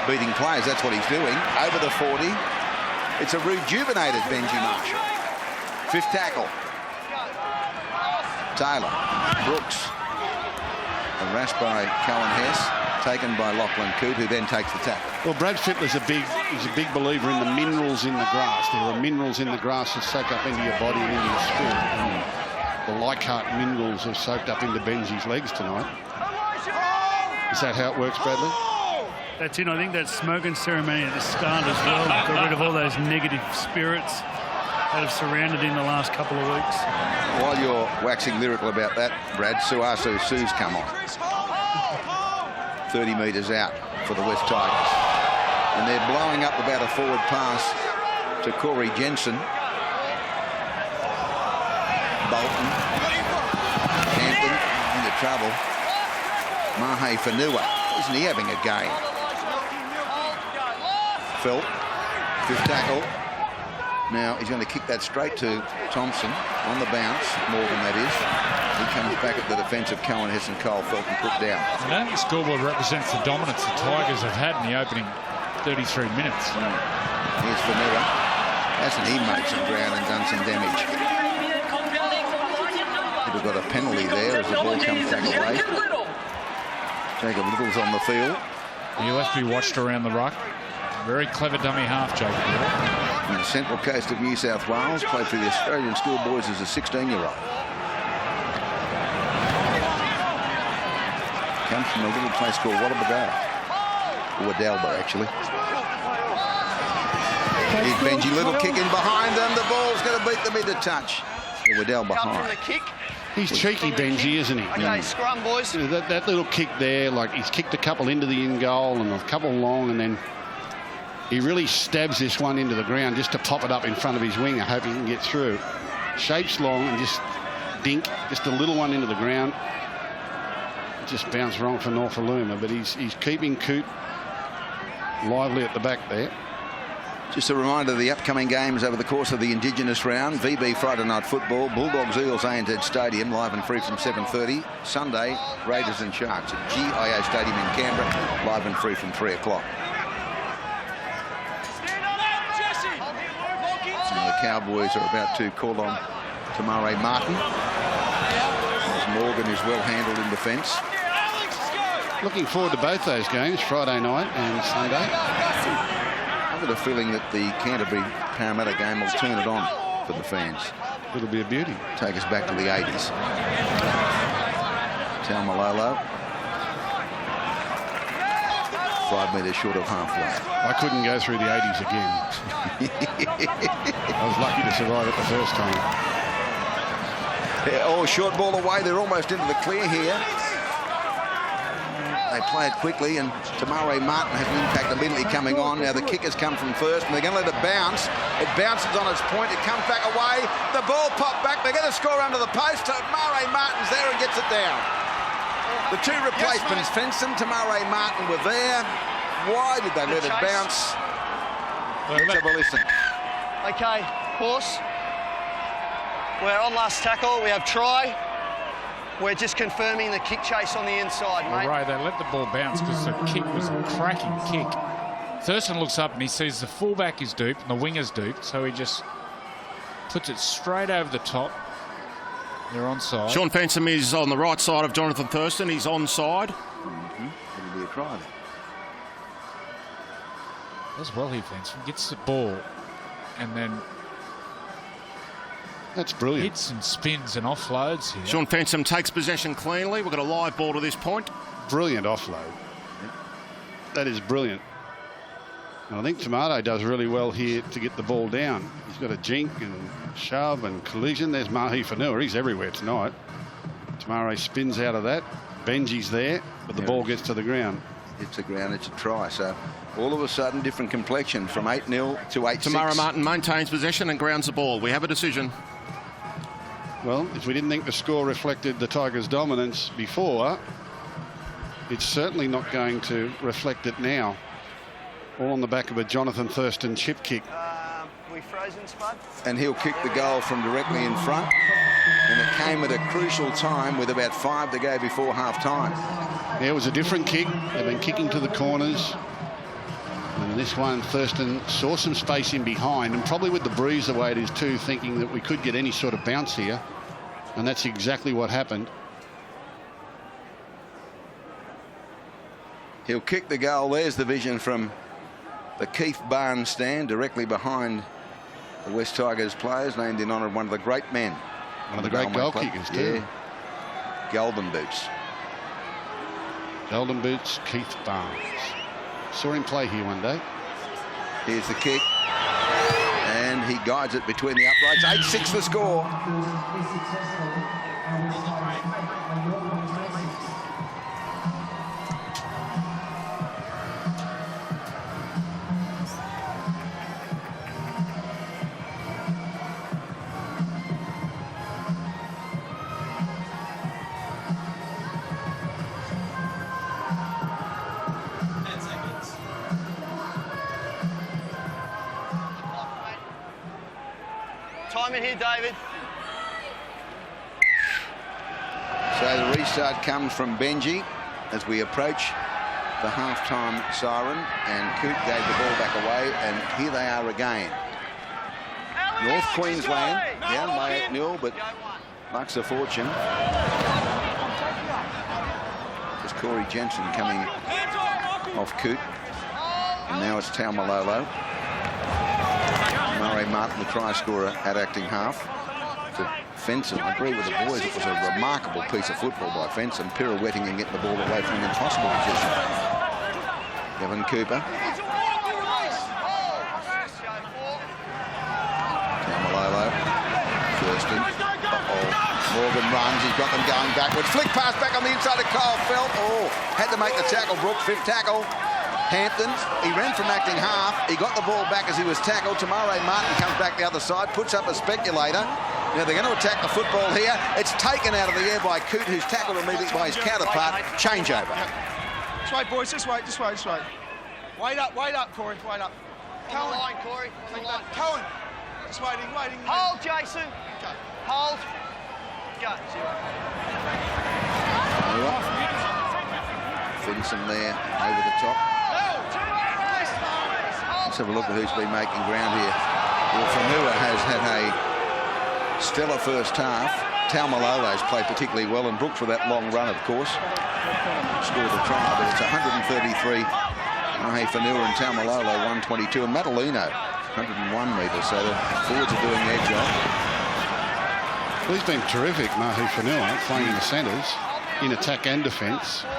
Beating players, that's what he's doing. Over the 40. It's a rejuvenated Benji Marshall. Fifth tackle. Taylor. Brooks. Harassed by Cohen Hess. Taken by Lachlan Coote, who then takes the tackle. Well, Brad Fittler's a big believer in the minerals in the grass. There are minerals in the grass that soak up into your body and into your spirit. And the Leichhardt minerals are soaked up into Benji's legs tonight. Is that how it works, Bradley? That's it. I think that smoking ceremony at the start as well got rid of all those negative spirits that have surrounded him the last couple of weeks. While you're waxing lyrical about that, Brad, Suasu Sue's come on. 30 metres out for the West Tigers. And they're blowing up about a forward pass to Corey Jensen. Bolton. Hampton into trouble. Mahe Fanua. Isn't he having a game? Phil. Fifth tackle. Now he's going to kick that straight to Thompson on the bounce. Morgan, that is. He comes back at the defence of Cohen Hess and Cole Felton put down. I don't think the scoreboard represents the dominance the Tigers have had in the opening 33 minutes. Here's Fanua. Hasn't he made some ground and done some damage? We've got a penalty there as the ball comes back away. Jacob Little's on the field. He'll have to be watched around the ruck. Very clever dummy half, Jacob Little. On the central coast of New South Wales, played for the Australian schoolboys as a 16-year-old. Comes from a little place called Wallabigal. Or Wadalba, actually. Here's Benji Little kicking behind them. The ball's going to beat them into touch. Waddell behind. He's cheeky, Benji, isn't he? Okay, scrum, boys. You know, that little kick there, like he's kicked a couple into the in goal and a couple long, and then he really stabs this one into the ground just to pop it up in front of his winger, hoping he can get through. Shapes long and just dink, just a little one into the ground. It just bounced wrong for Norfoluma, but he's keeping Coote lively at the back there. Just a reminder of the upcoming games over the course of the Indigenous round. VB Friday Night Football, Bulldogs Eels ANZ Stadium, live and free from 7:30. Sunday, Raiders and Sharks at GIO Stadium in Canberra, live and free from 3 o'clock. And the Cowboys are about to call on Tamare Martin. As Morgan is well handled in defence. Looking forward to both those games, Friday night and Sunday. I've got a feeling that the Canterbury Parramatta game will turn it on for the fans. It'll be a beauty. Take us back to the 80s. Taumalolo. 5 metres short of halfway. I couldn't go through the 80s again. I was lucky to survive it the first time. Yeah, oh, short ball away. They're almost into the clear here. They play it quickly, and Tamare Martin has an impact immediately coming on. Now the kick has come from first, and they're going to let it bounce. It bounces on its point. It comes back away. The ball popped back. They're going to score under the post. Tamare Martin's there and gets it down. The two replacements, Fenson, Tamare Martin, were there. Why did they let it bounce? Let's have a listen. Okay, horse. We're on last tackle. We have try. We're just confirming the kick chase on the inside, mate. Right, they let the ball bounce because the kick was a cracking kick. Thurston looks up and he sees the fullback is duped and the winger's duped, so he just puts it straight over the top. They're onside. Sean Fensom is on the right side of Jonathan Thurston. He's onside. It'll be a try there. As well, he Fensom gets the ball and then That's brilliant. hits and spins and offloads here. Sean Fensom takes possession cleanly. We've got a live ball to this point. Brilliant offload. That is brilliant. And I think Tomato does really well here to get the ball down. He's got a jink and shove and collision. There's Mahi Fanua. He's everywhere tonight. Tamare spins out of that. Benji's there, but the ball gets to the ground. It's the ground, it's a try. So all of a sudden, different complexion from 8-0 to 8-6. Tamara Martin maintains possession and grounds the ball. We have a decision. Well, if we didn't think the score reflected the Tigers' dominance before, it's certainly not going to reflect it now. All on the back of a Jonathan Thurston chip kick. We frozen, Spud? And he'll kick the goal from directly in front. And it came at a crucial time with about 5 to go before half-time. Yeah, it was a different kick. They've been kicking to the corners. And this one, Thurston saw some space in behind, and probably with the breeze the way it is too, thinking that we could get any sort of bounce here. And that's exactly what happened. He'll kick the goal. There's the vision from the Keith Barnes stand, directly behind the West Tigers players, named in honour of one of the great men. One of the great goal kickers too. Yeah. Golden Boots. Golden Boots, Keith Barnes. Saw him play here one day. Here's the kick. And he guides it between the uprights. 8-6 the score. Time in here, David. So the restart comes from Benji as we approach the half-time siren, and Coot gave the ball back away, and here they are again. North Queensland down by 8-0, but Bucks a fortune. There's Corey Jensen coming off Coot, and now it's Taumalolo. Murray Martin, the try scorer, at acting half. To Fenson, I agree with the boys, it was a remarkable piece of football by Fenson, pirouetting and getting the ball away from an impossible position. Kevin Cooper. Taumalolo. Thurston. Morgan runs, he's got them going backwards. Flick pass back on the inside of Kyle Felt. Oh, had to make the tackle, Brooke, 5th tackle. Hampton, he ran from acting half. He got the ball back as he was tackled. Tamare Martin comes back the other side, puts up a speculator. Now they're going to attack the football here. It's taken out of the air by Coot, who's tackled immediately by his counterpart. Changeover. This way, boys, this way, this way, this way. Wait up, Corey, wait up. On the line, Corey. On the line. Cohen. Just waiting. Hold, Jason. Go. Hold. Go. Finson there over the top. Let's have a look at who's been making ground here. Well, Fanua has had a stellar first half. Taumalolo's played particularly well, and Brooks with that long run, of course, scored the try. But it's 133. Mahe Fanua and Taumalolo 122, and Matalino 101 metres. So the forwards are doing their job. Well, he's been terrific, Mahe Fanua, playing in the centres, in attack and defence. And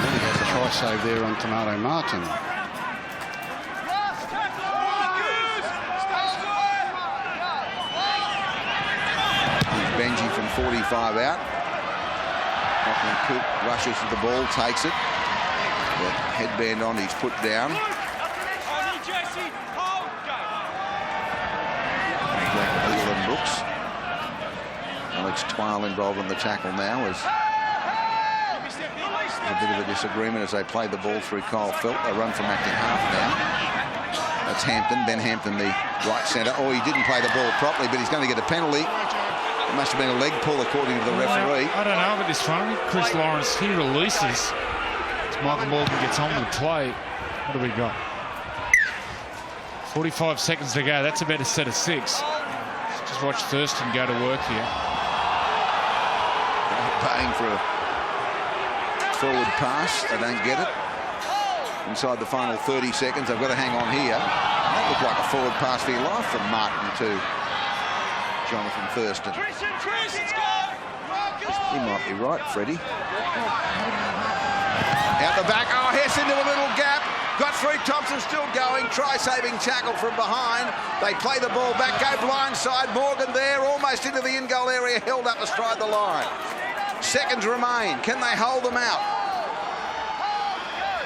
then he has a try save there on Tomato Martin. Benji from 45 out. Lachlan Cook rushes to the ball, takes it. The headband on, he's put down. Leland Brooks. Alex Twile involved in the tackle now. As a bit of a disagreement as they play the ball through Kyle Felt. They run from acting half now. That's Hampton. Ben Hampton, the right centre. Oh, he didn't play the ball properly, but he's going to get a penalty. It must have been a leg pull, according to the referee. I don't know about this one. Chris Lawrence, he releases. Michael Morgan gets on with the play. What do we got? 45 seconds to go. That's about a set of 6. Just watch Thurston go to work here. Paying for a forward pass. They don't get it. Inside the final 30 seconds, they've got to hang on here. That looked like a forward pass for your life from Martin to Jonathan Thurston. He might be right, Freddie. Out the back. Oh, Hess into a little gap. Got through. Thompson still going. Try-saving tackle from behind. They play the ball back. Go blindside. Morgan there, almost into the in-goal area. Held up astride the line. Seconds remain. Can they hold them out?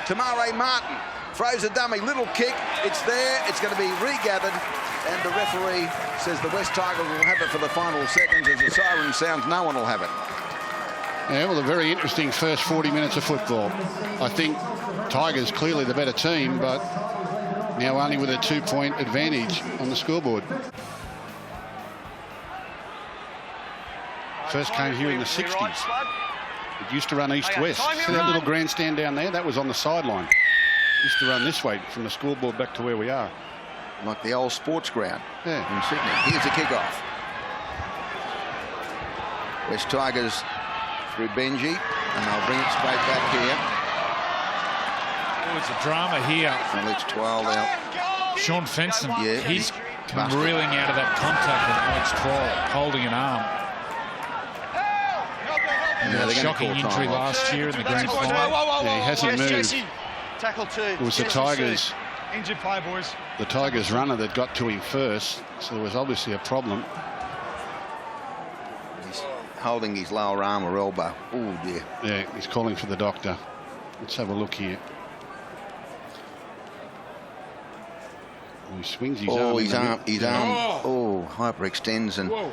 Tamare Martin throws a dummy. Little kick. It's there. It's going to be regathered. And the referee says the West Tigers will have it for the final seconds. As the siren sounds, no one will have it. Yeah, well, a very interesting first 40 minutes of football. I think Tigers clearly the better team, but now only with a 2-point advantage on the scoreboard. First came here in the 60s. It used to run east-west. See that little grandstand down there? That was on the sideline. It used to run this way from the scoreboard back to where we are. Like the old sports ground in Sydney. Here's a kick-off. West Tigers through Benji, and they'll bring it straight back here. Oh, it's a drama here. Alex Twile out. Sean Fenson, yeah, he's come reeling out of that contact with Alex Twile, holding an arm. Yeah, shocking injury last year in the grand final. Yeah, he hasn't moved. Tackle 2. It was the Tigers. Injured play, boys. The Tigers runner that got to him first, so there was obviously a problem. He's holding his lower arm or elbow. Oh dear. Yeah, he's calling for the doctor. Let's have a look here. He swings his arm. Oh, his arm. Oh, hyperextends and. Whoa.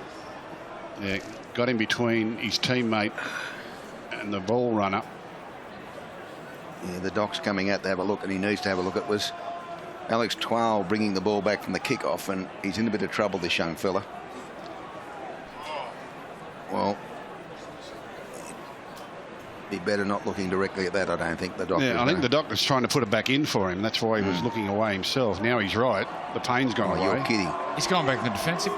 Yeah, got in between his teammate and the ball runner. Yeah, the doc's coming out to have a look, and he needs to have a look. It was Alex Twile bringing the ball back from the kick-off, and he's in a bit of trouble, this young fella. Well, be better not looking directly at that, I don't think. The doctor. Yeah, I think the doctor's trying to put it back in for him. That's why he was looking away himself. Now he's right. The pain's gone away. You're kidding. He's gone back in the defensive.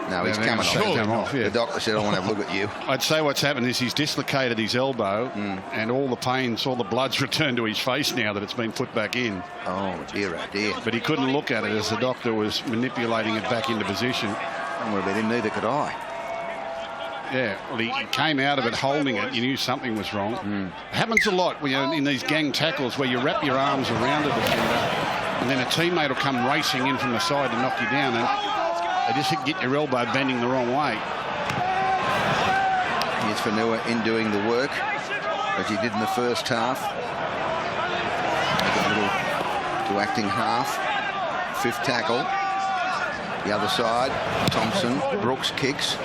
No, he's Yeah, coming off. Yeah. The doctor said, I want to have a look at you. I'd say what's happened is he's dislocated his elbow and all the pains, all the blood's returned to his face now that it's been put back in. Oh, dear, oh, dear. But he couldn't look at it as the doctor was manipulating it back into position. Don't worry about him, neither could I. Yeah, well, he came out of it holding it. You knew something was wrong. It happens a lot when you're in these gang tackles where you wrap your arms around a defender and then a teammate will come racing in from the side to knock you down, and they just get your elbow bending the wrong way. Here's Fanua in doing the work as he did in the first half. A little to acting half. Fifth tackle. The other side, Thompson. Brooks kicks.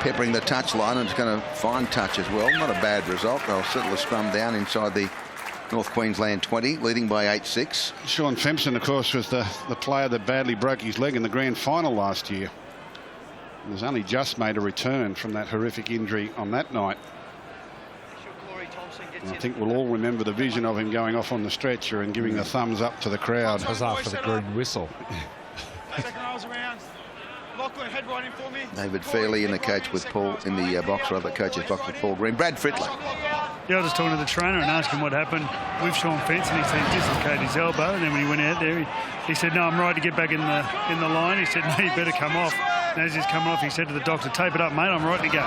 Peppering the touchline, and it's going to find touch as well. Not a bad result. They'll settle the scrum down inside the North Queensland 20, leading by 8-6. Sean Fempson, of course, was the player that badly broke his leg in the grand final last year. He was only just made a return from that horrific injury on that night. And I think we'll all remember the vision of him going off on the stretcher and giving the thumbs up to the crowd. That was after the green whistle. Second rows around. Lachlan, head right in for me. David Fairley in the coach with Paul, in the box, rather, coach's box with Paul Green. Brad Frittler. Yeah, I was just talking to the trainer and asking what happened with Sean Fenton. He said he dislocated his elbow, and then when he went out there, he said, no, I'm right to get back in the line. He said, no, you better come off. And as he's coming off, he said to the doctor, tape it up, mate, I'm right to go.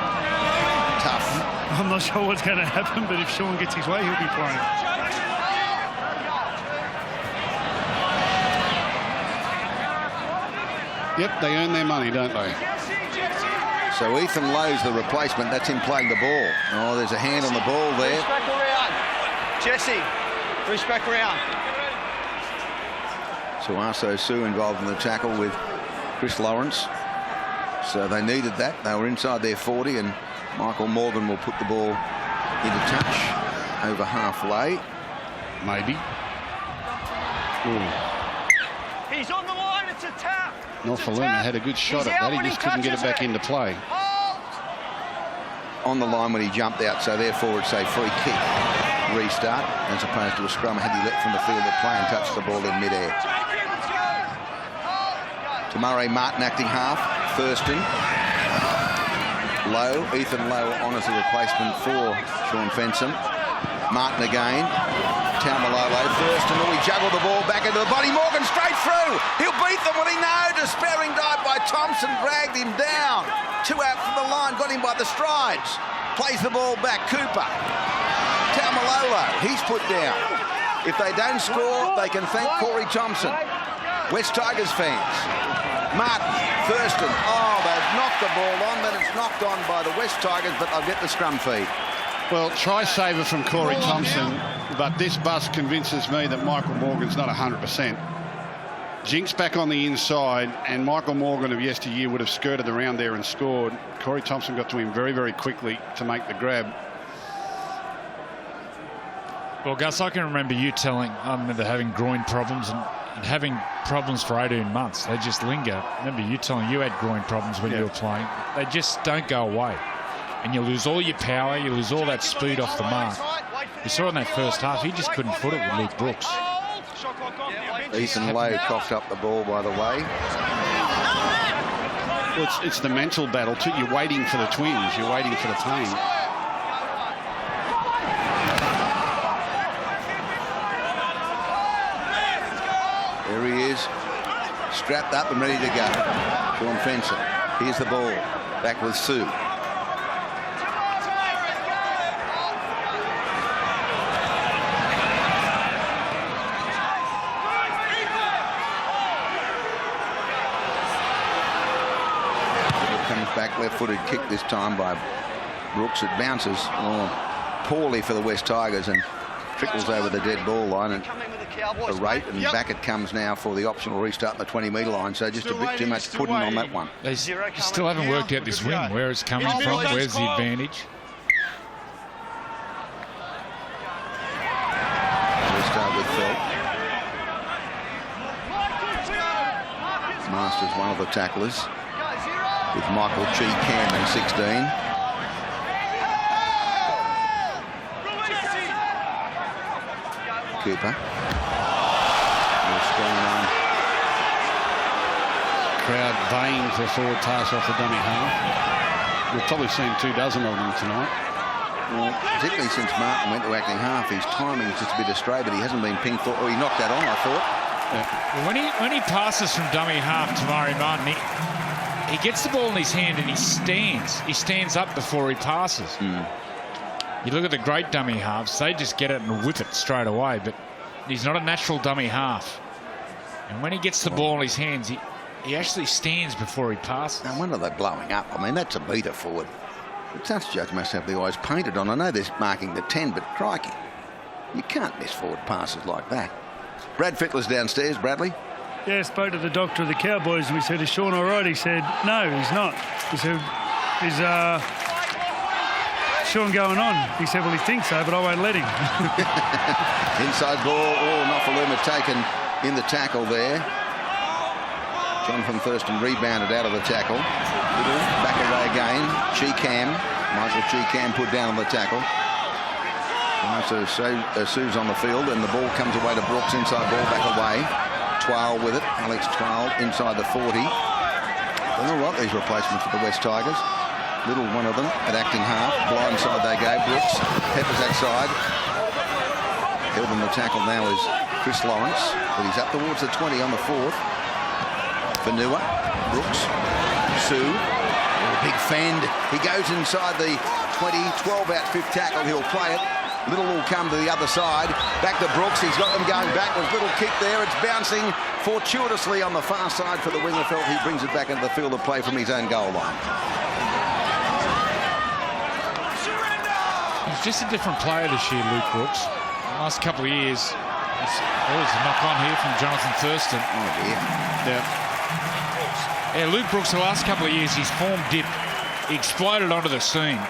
Tough. I'm not sure what's going to happen, but if Sean gets his way, he'll be playing. Yep, they earn their money, don't they? So Ethan Lowe's the replacement. That's him playing the ball. Oh, there's a hand on the ball there. Reach back around. Jesse, reach back around. Suaso Sue involved in the tackle with Chris Lawrence. So they needed that. They were inside their 40, and Michael Morgan will put the ball into touch over half lay. Maybe. Ooh. He's on the line, it's a tap. Norfoluna had a good shot at that. He just couldn't get it back into play. On the line when he jumped out, so therefore it's a free kick restart as opposed to a scrum had he leapt from the field of play and touched the ball in midair. To Murray Martin acting half. Thurston. Lowe. Ethan Lowe on as a replacement for Sean Fenton. Martin again. Taumalolo. Thurston. He juggled the ball back into the body. Morgan straight through. He'll beat them, will he? No. Despairing dive by Thompson. Dragged him down. 2 out from the line. Got him by the strides. Plays the ball back. Cooper. Taumalolo. He's put down. If they don't score, they can thank Corey Thompson. West Tigers fans. Martin. Thurston. Oh, they've knocked the ball on. Then it's knocked on by the West Tigers, but they'll get the scrum feed. Well, try saver from Corey Thompson, but this bus convinces me that Michael Morgan's not 100%. Jinx back on the inside, and Michael Morgan of yesteryear would have skirted around there and scored. Corey Thompson got to him very, very quickly to make the grab. Well, Gus, I can remember you telling, I remember having groin problems and having problems for 18 months. They just linger. I remember you telling you had groin problems when you were playing. They just don't go away. And you lose all your power, you lose all that speed off the mark. You saw in that first half, he just couldn't foot it with Luke Brooks. Ethan Lowe coughed up the ball, by the way. Well, it's the mental battle too. You're waiting for the twins. You're waiting for the pain. There he is, strapped up and ready to go. Sean Fenton. Here's the ball. Back with Sue. Back left-footed kick this time by Brooks. It bounces poorly for the West Tigers and trickles over the dead ball line and a rate, and back it comes now for the optional restart at the 20-metre line. So just a bit too much pudding on that one. They still haven't worked out this win, where it's coming from, where's the advantage. Restart with Phil. Masters, one of the tacklers, with Michael Chi Camden, 16. Cooper. Strong run. Crowd baying for a forward pass off the dummy half. We've probably seen 24 of them tonight. Well, particularly since Martin went to acting half, his timing is just a bit astray, but he hasn't been pinged for. Oh, he knocked that on, I thought. Yeah. Well, when he passes from dummy half to Murray Martin, he gets the ball in his hand and he stands. He stands up before he passes. You look at the great dummy halves, they just get it and whip it straight away, but he's not a natural dummy half. And when he gets the ball in his hands, he actually stands before he passes. No wonder they're blowing up. I mean, that's a metre forward. The touch judge must have the eyes painted on. I know they're marking the 10, but crikey, you can't miss forward passes like that. Brad Fittler's downstairs. Bradley? Yeah, spoke to the doctor of the Cowboys and we said, is Sean all right? He said, no, he's not. He said, is Sean going on? He said, well, he thinks so, but I won't let him. Inside ball. Oh, Nofaluma taken in the tackle there. Jonathan Thurston rebounded out of the tackle. Back away again. Michael Chi-Cam put down on the tackle. So Sue's on the field and the ball comes away to Brooks. Inside ball back away. Twal with it. Alex Twal inside the 40. All right, these replacements for the West Tigers. Little one of them at acting half. Blind side they go. Brooks. Peppers that side. Held in the tackle now is Chris Lawrence, but he's up towards the 20 on the 4th. Fanua. Brooks. Sue. A big fend. He goes inside the 20. 12 out 5th tackle. He'll play it. Little will come to the other side. Back to Brooks. He's got them going backwards. Little kick there. It's bouncing fortuitously on the far side for the winger. Felt he brings it back into the field of play from his own goal line. He's just a different player this year, Luke Brooks. The last couple of years, there's a knock on here from Jonathan Thurston. Oh dear. Yeah, Luke Brooks, the last couple of years, his form dipped. He exploded onto the scene.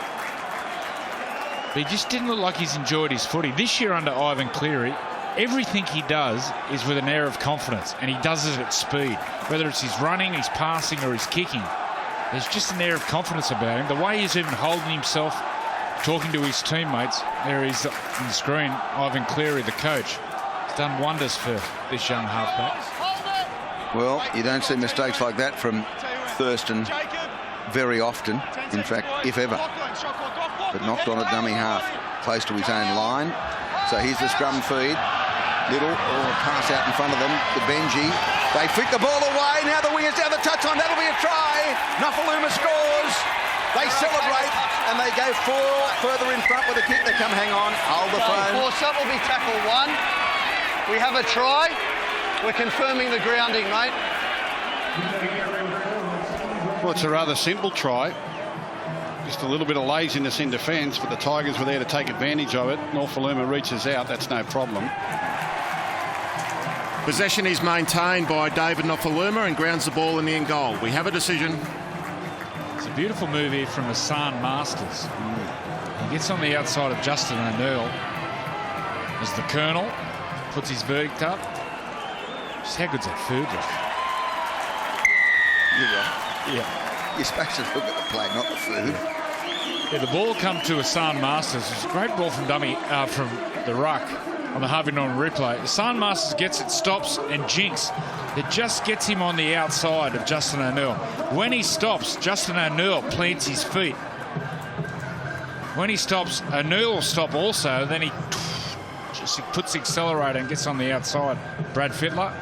But he just didn't look like he's enjoyed his footy. This year under Ivan Cleary, everything he does is with an air of confidence, and he does it at speed. Whether it's his running, his passing, or his kicking, there's just an air of confidence about him. The way he's even holding himself, talking to his teammates. There he's on the screen, Ivan Cleary, the coach. He's done wonders for this young halfback. Well, you don't see mistakes like that from Thurston very often. In fact, if ever. But knocked on a dummy half, close to his own line. So here's the scrum feed. Little pass out in front of them to Benji. They flick the ball away. Now the wingers down the touchline. That'll be a try. Nofaluma scores. They celebrate and they go further in front with a kick. They come hang on. Hold the phone. Force up will be tackle 1. We have a try. We're confirming the grounding, mate. Well, it's a rather simple try. Just a little bit of laziness in defence, but the Tigers were there to take advantage of it. Norfoluma reaches out. That's no problem. Possession is maintained by David Nofaluma and grounds the ball in the end goal. We have a decision. It's a beautiful move here from Hassan Masters. He gets on the outside of Justin O'Neill as the Colonel puts his verdict up. Just how good's that food look? You're right. Yeah. You're supposed to look at the play, not the food. Yeah, the ball come to Hassan Masters. It's a great ball from dummy from the ruck on the Harvey Norman replay. Hassan Masters gets it, stops, and jinks. It just gets him on the outside of Justin O'Neill. When he stops, Justin O'Neill plants his feet. When he stops, O'Neill will stop also. Then he just puts the accelerator and gets on the outside. Brad Fittler.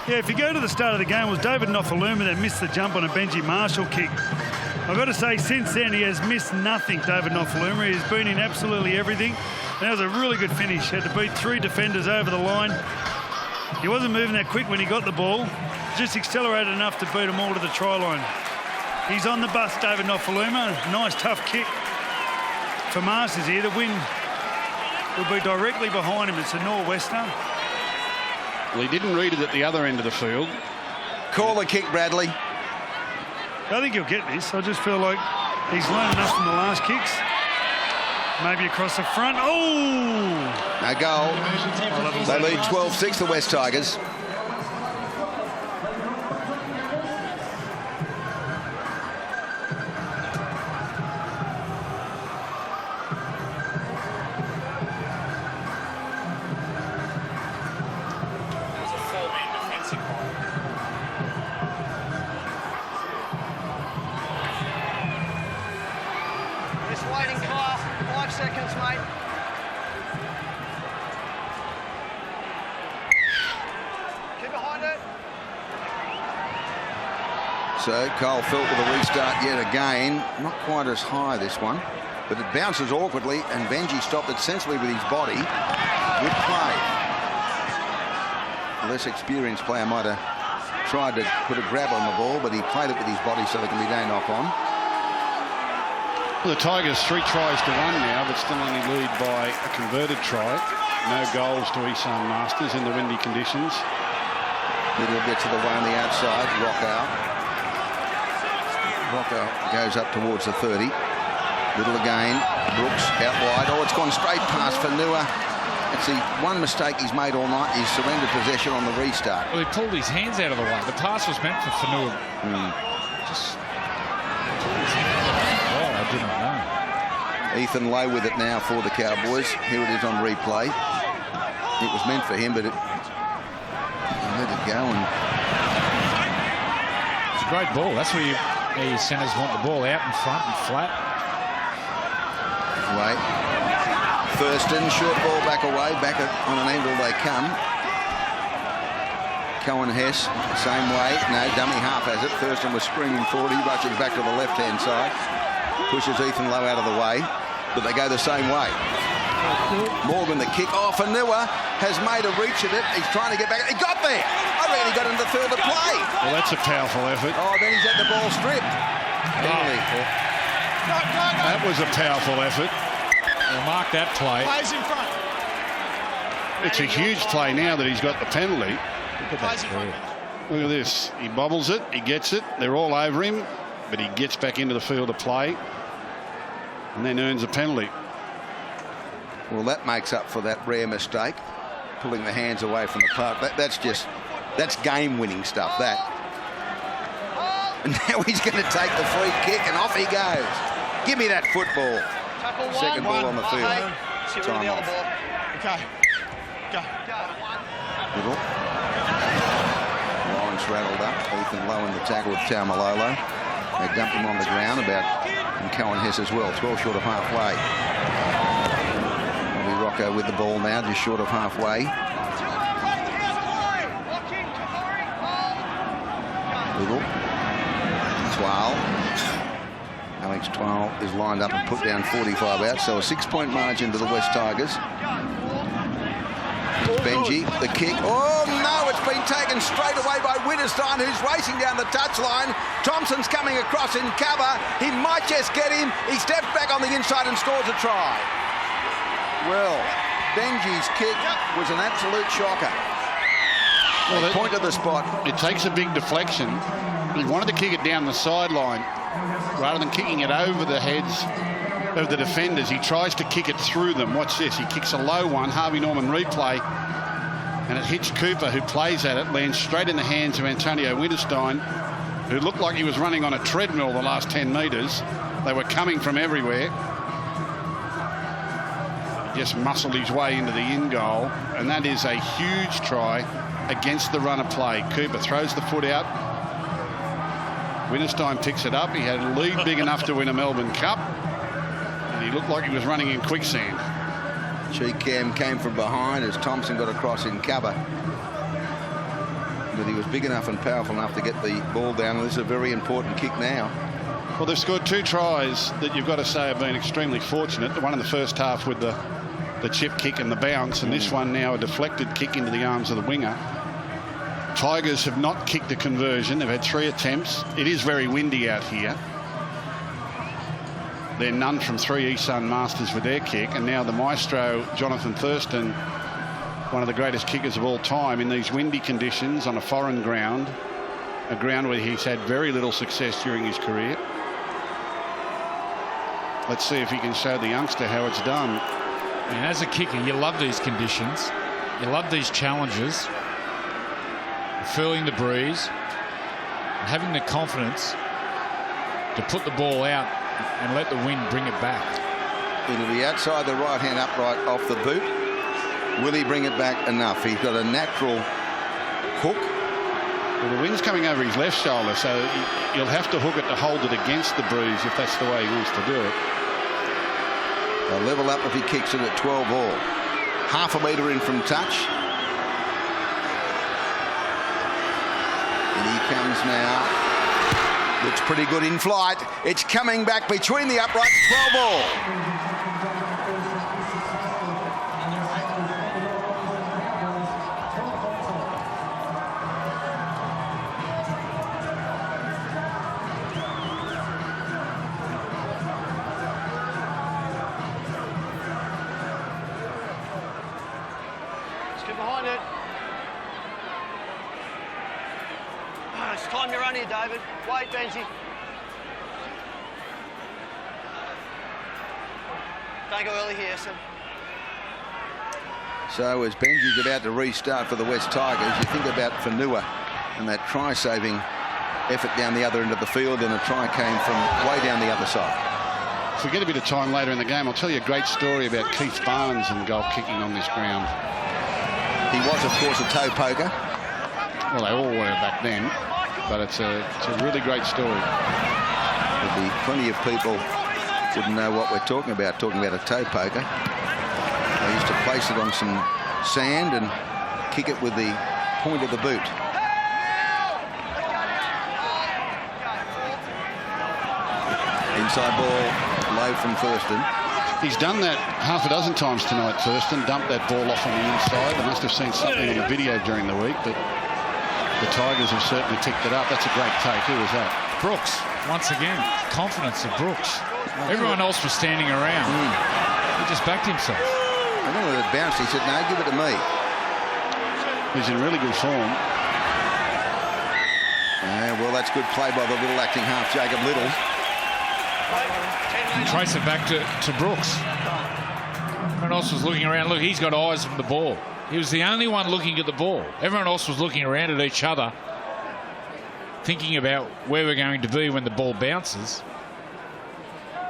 Yeah, if you go to the start of the game, it was David Nofaluma that missed the jump on a Benji Marshall kick. I've got to say, since then, he has missed nothing, David Nofaluma. He's been in absolutely everything. And that was a really good finish. Had to beat 3 defenders over the line. He wasn't moving that quick when he got the ball. Just accelerated enough to beat them all to the try line. He's on the bus, David Nofaluma. Nice, tough kick for Masters here. The win will be directly behind him. It's a nor'wester. Well, he didn't read it at the other end of the field. Call the kick, Bradley. I think he'll get this. I just feel like he's learned enough from the last kicks. Maybe across the front. Oh! No goal. They lead 12-6, the West Tigers. Just waiting, Kyle. 5 seconds, mate. Keep behind it. So Cole Felt with a restart yet again. Not quite as high, this one. But it bounces awkwardly, and Benji stopped it sensibly with his body. Good play. A less experienced player might have tried to put a grab on the ball, but he played it with his body so there can be no knock on. Well, the Tigers 3 tries to 1 now, but still only lead by a converted try. No goals to Isan Masters in the windy conditions. Little bit to the way on the outside. Rocco goes up towards the 30. Little again. Brooks out wide. Oh, it's gone straight past Fanua. It's the one mistake he's made all night. He's surrendered possession on the restart. Well, he pulled his hands out of the way. The pass was meant for Fanua. Just... Oh, I didn't know. Ethan Lowe with it now for the Cowboys. Here it is on replay. It was meant for him, but he let it go, and great ball. That's where your centres want the ball out in front and flat. Wait. Thurston, short ball back away, on an angle they come. Cohen Hess, same way. No, dummy half has it. Thurston was screaming forward. He rushes back to the left-hand side. Pushes Ethan Lowe out of the way. But they go the same way. Morgan the kick. Oh, Fanua has made a reach at it. He's trying to get back. He got there. I reckon he got into third to play. Well, that's a powerful effort. Oh, then he's had the ball stripped. That was a powerful effort. We'll mark that play. Plays in front. It's a huge play now that he's got the penalty. Look at that clear. Look at this. He bobbles it. He gets it. They're all over him. But he gets back into the field of play. And then earns a penalty. Well, that makes up for that rare mistake. Pulling the hands away from the park. That's game-winning stuff, that. And now he's going to take the free kick and off he goes. Give me that football. Second ball on the field. Time off. Okay. Go. Little. Lawrence rattled up. Ethan Lowe in the tackle with Taumalolo. They dumped him on the ground and Cohen Hess as well. 12 short of halfway. Will be Rocco with the ball now, just short of halfway. Little. Twal. Alex Twal is lined up and put down 45 out, so a 6-point margin to the West Tigers. Benji, the kick. Oh no, it's been taken straight away by Winterstein, who's racing down the touchline. Thompson's coming across in cover. He might just get him. He steps back on the inside and scores a try. Well, Benji's kick was an absolute shocker. Well, they point to the spot. It takes a big deflection. He wanted to kick it down the sideline. Rather than kicking it over the heads of the defenders, he tries to kick it through them. Watch this. He kicks a low one, Harvey Norman replay, and it hits Cooper, who plays at it, lands straight in the hands of Antonio Winterstein, who looked like he was running on a treadmill the last 10 metres. They were coming from everywhere. Just muscled his way into the in goal, and that is a huge try against the run of play. Cooper throws the foot out. Winterstein picks it up. He had a lead big enough to win a Melbourne Cup, and he looked like he was running in quicksand. Cheekham came from behind as Thompson got across in cover. But he was big enough and powerful enough to get the ball down, and this is a very important kick now. Well, they've scored 2 tries that you've got to say have been extremely fortunate. The one in the first half with the chip kick and the bounce, and this one now a deflected kick into the arms of the winger. Tigers have not kicked a conversion. They've had 3 attempts. It is very windy out here. They're none from 3 Esan Masters with their kick, and now the maestro Jonathan Thurston, one of the greatest kickers of all time, in these windy conditions on a foreign ground, a ground where he's had very little success during his career. Let's see if he can show the youngster how it's done. And as a kicker, you love these conditions. You love these challenges. Feeling the breeze, having the confidence to put the ball out and let the wind bring it back. Into the outside, the right hand upright off the boot. Will he bring it back enough? He's got a natural hook. Well, the wind's coming over his left shoulder, so you'll have to hook it to hold it against the breeze if that's the way he wants to do it. They'll level up if he kicks it at 12 all. Half a metre in from touch. He comes now. Looks pretty good in flight. It's coming back between the uprights. 12 ball. Let's get behind it. It's time you run here, David. Wait, Benji. Don't go early here, son. So as Benji's about to restart for the West Tigers, you think about Fanua and that try-saving effort down the other end of the field, and the try came from way down the other side. If we get a bit of time later in the game, I'll tell you a great story about Keith Barnes and goal kicking on this ground. He was, of course, a toe poker. Well, they all were back then. but it's a really great story. There'll be plenty of people wouldn't know what we're talking about a toe poker. They used to place it on some sand and kick it with the point of the boot. Inside ball, low from Thurston. He's done that half a dozen times tonight, Thurston. Dumped that ball off on the inside. They must have seen something on the video during the week, but the Tigers have certainly ticked it up. That's a great take. Who was that? Brooks, once again, confidence of Brooks. Everyone else was standing around. He just backed himself. I don't know, it bounced. He said, no, give it to me. He's in really good form. Well, that's good play by the little acting half, Jacob Little. Trace it back to Brooks. Everyone else was looking around. Look, he's got eyes on the ball. He was the only one looking at the ball. Everyone else was looking around at each other, thinking about where we're going to be when the ball bounces.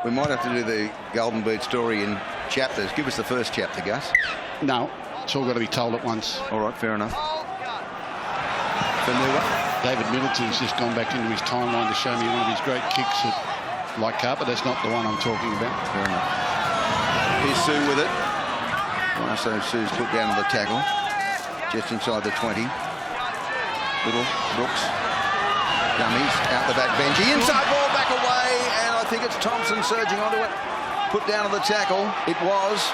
We might have to do the Golden Boot story in chapters. Give us the first chapter, Gus. No, it's all got to be told at once. All right, fair enough. Fanua. David Middleton's just gone back into his timeline to show me one of his great kicks at Light Carpet. That's not the one I'm talking about. Fair enough. Here's Sue with it. So Sue's put down to the tackle. Just inside the 20. Little Brooks. Dummies out the back. Benji. Inside ball back away. And I think it's Thompson surging onto it. Put down to the tackle. It was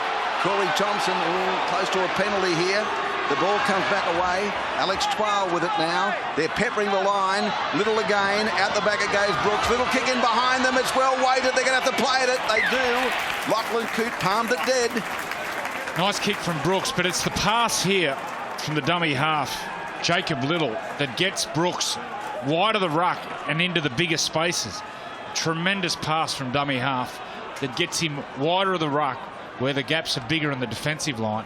Corey Thompson. Ooh, close to a penalty here. The ball comes back away. Alex Twile with it now. They're peppering the line. Little again. Out the back it goes Brooks. Little kick in behind them. It's well weighted. They're going to have to play at it. They do. Lachlan Coote palmed it dead. Nice kick from Brooks, but it's the pass here from the dummy half, Jacob Little, that gets Brooks wide of the ruck and into the bigger spaces. Tremendous pass from dummy half that gets him wider of the ruck where the gaps are bigger in the defensive line.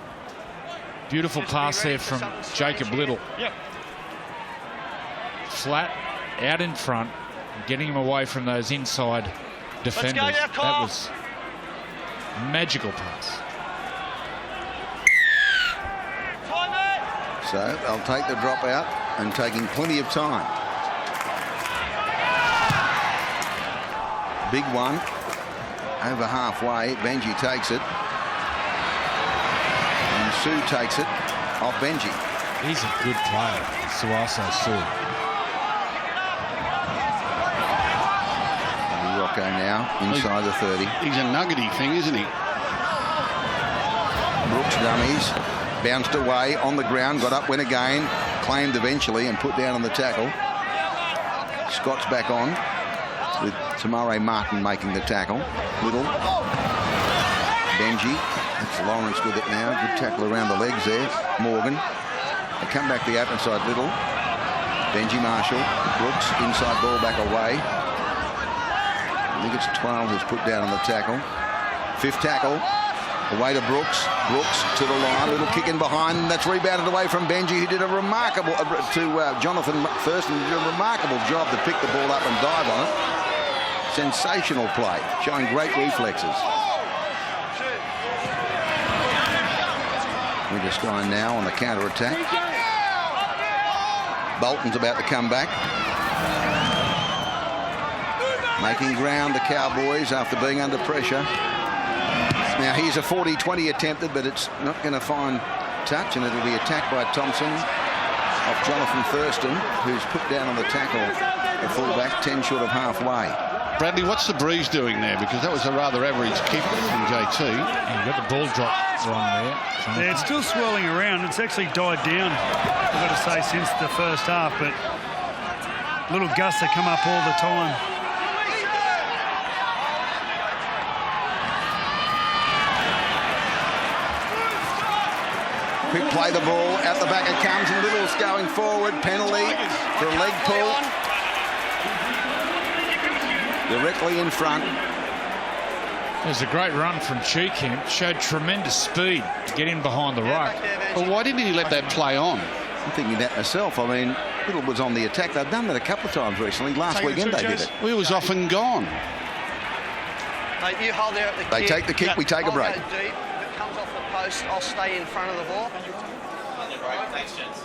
Beautiful pass there from Jacob Little. Flat, out in front, getting him away from those inside defenders. That was a magical pass. So they'll take the drop out and taking plenty of time. Big one. Over halfway. Benji takes it. Sue takes it off Benji. He's a good player, Suaso Sue. Rocco now inside the 30. He's a nuggety thing, isn't he? Brooks dummies. Bounced away on the ground, got up, went again, claimed eventually and put down on the tackle. Scott's back on with Tamare Martin making the tackle. Little. Benji. It's Lawrence with it now. Good tackle around the legs there. Morgan. They come back the open side. Little. Benji Marshall. Brooks. Inside ball back away. I think it's 12 who's put down on the tackle. Fifth tackle. Away to Brooks. Brooks to the line. Little kick in behind. That's rebounded away from Benji, who did a remarkable Jonathan Thurston did a remarkable job to pick the ball up and dive on it. Sensational play, showing great reflexes. We're just going now on the counter attack. Bolton's about to come back. Making ground the Cowboys after being under pressure. Now here's a 40-20 attempted, but it's not going to find touch, and it'll be attacked by Thompson off Jonathan Thurston, who's put down on the tackle. The fullback 10 short of halfway. Bradley, what's the breeze doing there? Because that was a rather average kick from JT. And you got the ball drop wrong there. Yeah, it's still swirling around. It's actually died down, I've got to say, since the first half, but little gusts that come up all the time. Quick play the ball, out the back it comes, and Little's going forward. Penalty for a leg pull. Directly in front. There's a great run from Cheekham. Showed tremendous speed to get in behind the ruck. Well, why didn't he let that play on? I'm thinking that myself. I mean, Little was on the attack. They've done that a couple of times recently. Last weekend they did it. We was off and gone. Mate, you hold there at the kick. They take the kick, we take a break. I'll go deep. If it comes off the post, I'll stay in front of the ball. Thanks, gents.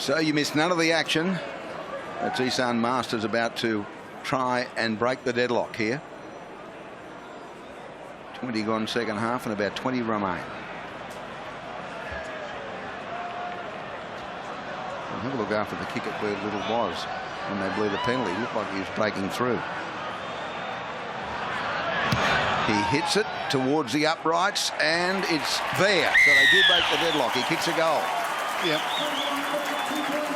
So you missed none of the action. That's Isan Masters about to try and break the deadlock here. 20 gone second half and about 20 remain. We'll have a look after the kick at where Little was when they blew the penalty. It looked like he was breaking through. He hits it towards the uprights and it's there. So they do break the deadlock. He kicks a goal. Yep.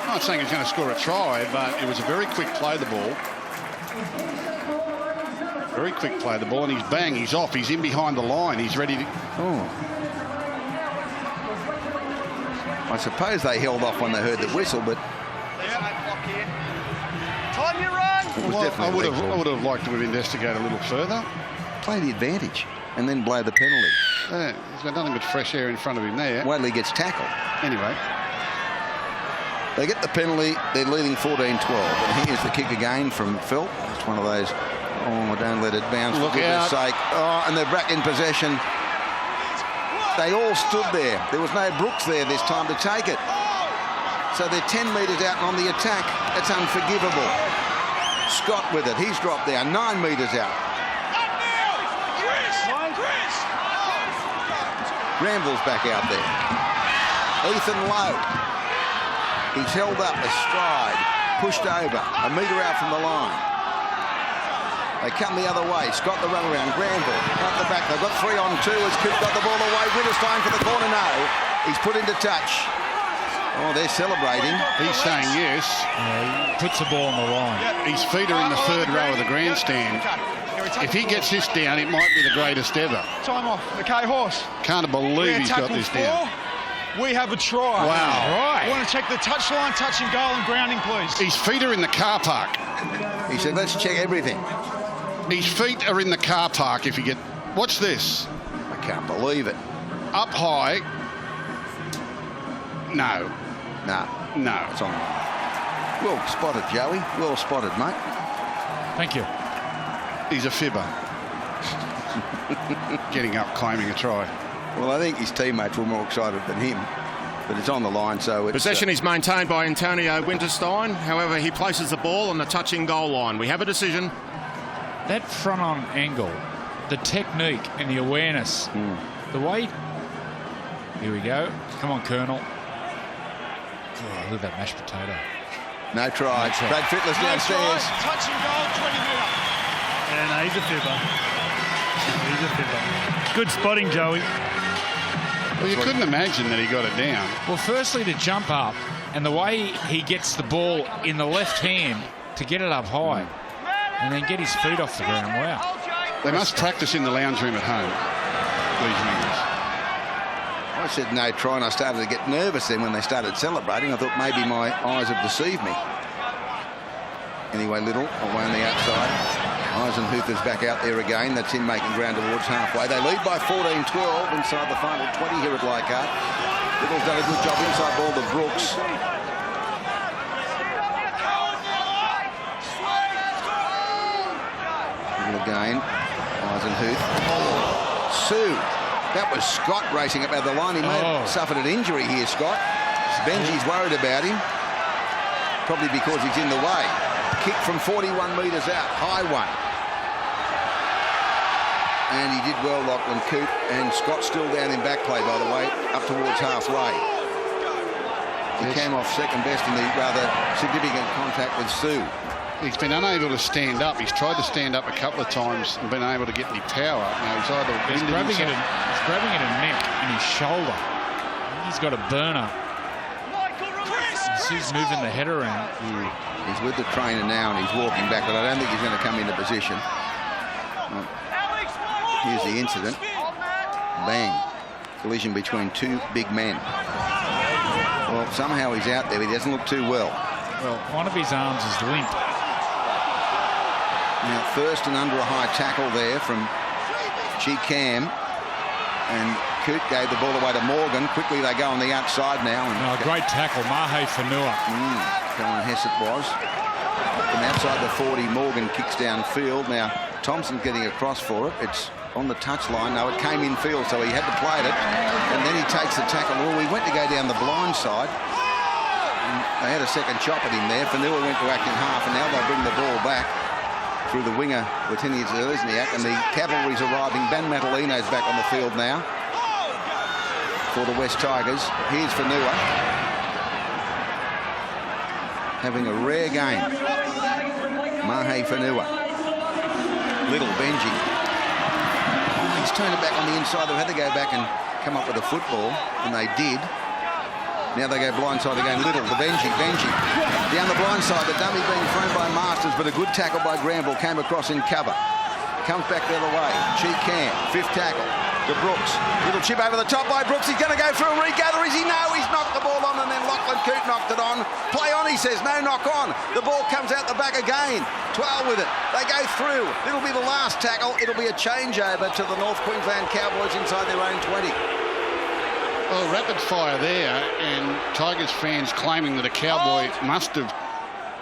I'm not saying he's going to score a try, but it was a very quick play the ball. Very quick play the ball, and he's bang, he's off, he's in behind the line, he's ready to... Oh. I suppose they held off when they heard the whistle, but... Time you run! Well, I would have liked to have investigated a little further. Play the advantage and then blow the penalty. Yeah, he's got nothing but fresh air in front of him there. Wadley gets tackled. Anyway. They get the penalty, they're leading 14-12. And here's the kick again from Phil. It's one of those, oh, don't let it bounce for goodness sake. Oh, and they're back in possession. They all stood there. There was no Brooks there this time to take it. So they're 10 metres out and on the attack. That's unforgivable. Scott with it. He's dropped down 9 metres out. Granville's back out there. Ethan Lowe. He's held up a stride, pushed over, a metre out from the line. They come the other way. Scott the runaround. Granville up the back. They've got 3 on 2 as Coop got the ball away. Winterstein for the corner. No. He's put into touch. Oh, they're celebrating. He's saying yes. Yeah, he puts the ball on the line. His feet are in the third row of the grandstand. If he gets this down, it might be the greatest ever. Time off. Okay, horse. Can't believe he's got this down. We have a try. Wow. Right. I want to check the touchline, touch and goal and grounding, please. His feet are in the car park. He said, let's check everything. His feet are in the car park if you get... Watch this. I can't believe it. Up high. No. No. No. It's on. Well spotted, Joey. Well spotted, mate. Thank you. He's a fibber. Getting up, claiming a try. Well, I think his teammates were more excited than him. But it's on the line, so it's... Possession is maintained by Antonio Winterstein. However, he places the ball on the touching goal line. We have a decision. That front-on angle, the technique and the awareness, the way... Here we go. Come on, Colonel. Oh, look at that mashed potato. No try. Brad Fittler's downstairs. Touch and goal, 20 metre. And he's a fibber. He's a fibber. Good spotting, Joey. Well, you couldn't imagine that he got it down. Well, firstly, to jump up, and the way he gets the ball in the left hand to get it up high, and then get his feet off the ground. Wow. They must practice in the lounge room at home, these wingers. I said no try, and I started to get nervous then when they started celebrating. I thought maybe my eyes have deceived me. Anyway, Little away on the outside. Eisenhuth's back out there again. That's him making ground towards halfway. They lead by 14-12 inside the final 20 here at Leichhardt. Little's done a good job inside ball to Brooks. Little again. Eisenhuth. Sue. That was Scott racing up out the line. He may have suffered an injury here, Scott. Benji's worried about him. Probably because he's in the way. Kick from 41 metres out. High one. And he did well, Lachlan Coote. And Scott still down in back play, by the way, up towards halfway. He came off second best in the rather significant contact with Sue. He's been unable to stand up. He's tried to stand up a couple of times and been able to get any power. Now he's either He's grabbing at a neck and his shoulder. I think he's got a burner. He's moving the head around. He's with the trainer now and he's walking back, but I don't think he's going to come into position. Here's the incident. Bang. Collision between two big men. Well, somehow he's out there, but he doesn't look too well. Well, one of his arms is limp. Now, first and under a high tackle there from Cam. And Coote gave the ball away to Morgan. Quickly they go on the outside now. And great tackle, Mahe Fanua. Colin Hessett was. From outside the 40, Morgan kicks downfield. Now, Thompson's getting across for it. It's on the touchline. No, it came infield, so he had to play it. And then he takes the tackle. Well, we went to go down the blind side. They had a second chop at him there. Fanua went to acting half, and now they'll bring the ball back through the winger, Latinius Zelezniak, and the Cavalry's arriving. Ben Matalino's back on the field now for the West Tigers. Here's Fanua, having a rare game. Mahe Fanua. Little Benji. Oh, he's turned it back on the inside. They've had to go back and come up with a football, and they did. Now they go blindside again. Little, the Benji. Down the blind side, the dummy being thrown by Masters, but a good tackle by Granville. Came across in cover. Comes back the other way. Chi Cam, 5th tackle to Brooks. Little chip over the top by Brooks. He's going to go through and regather. Is he? No, he's knocked the ball on, and then Lachlan Coote knocked it on. Play on, he says. No knock on. The ball comes out the back again. 12 with it. They go through. It'll be the last tackle. It'll be a changeover to the North Queensland Cowboys inside their own 20. Well, rapid fire there, and Tigers fans claiming that a Cowboy must have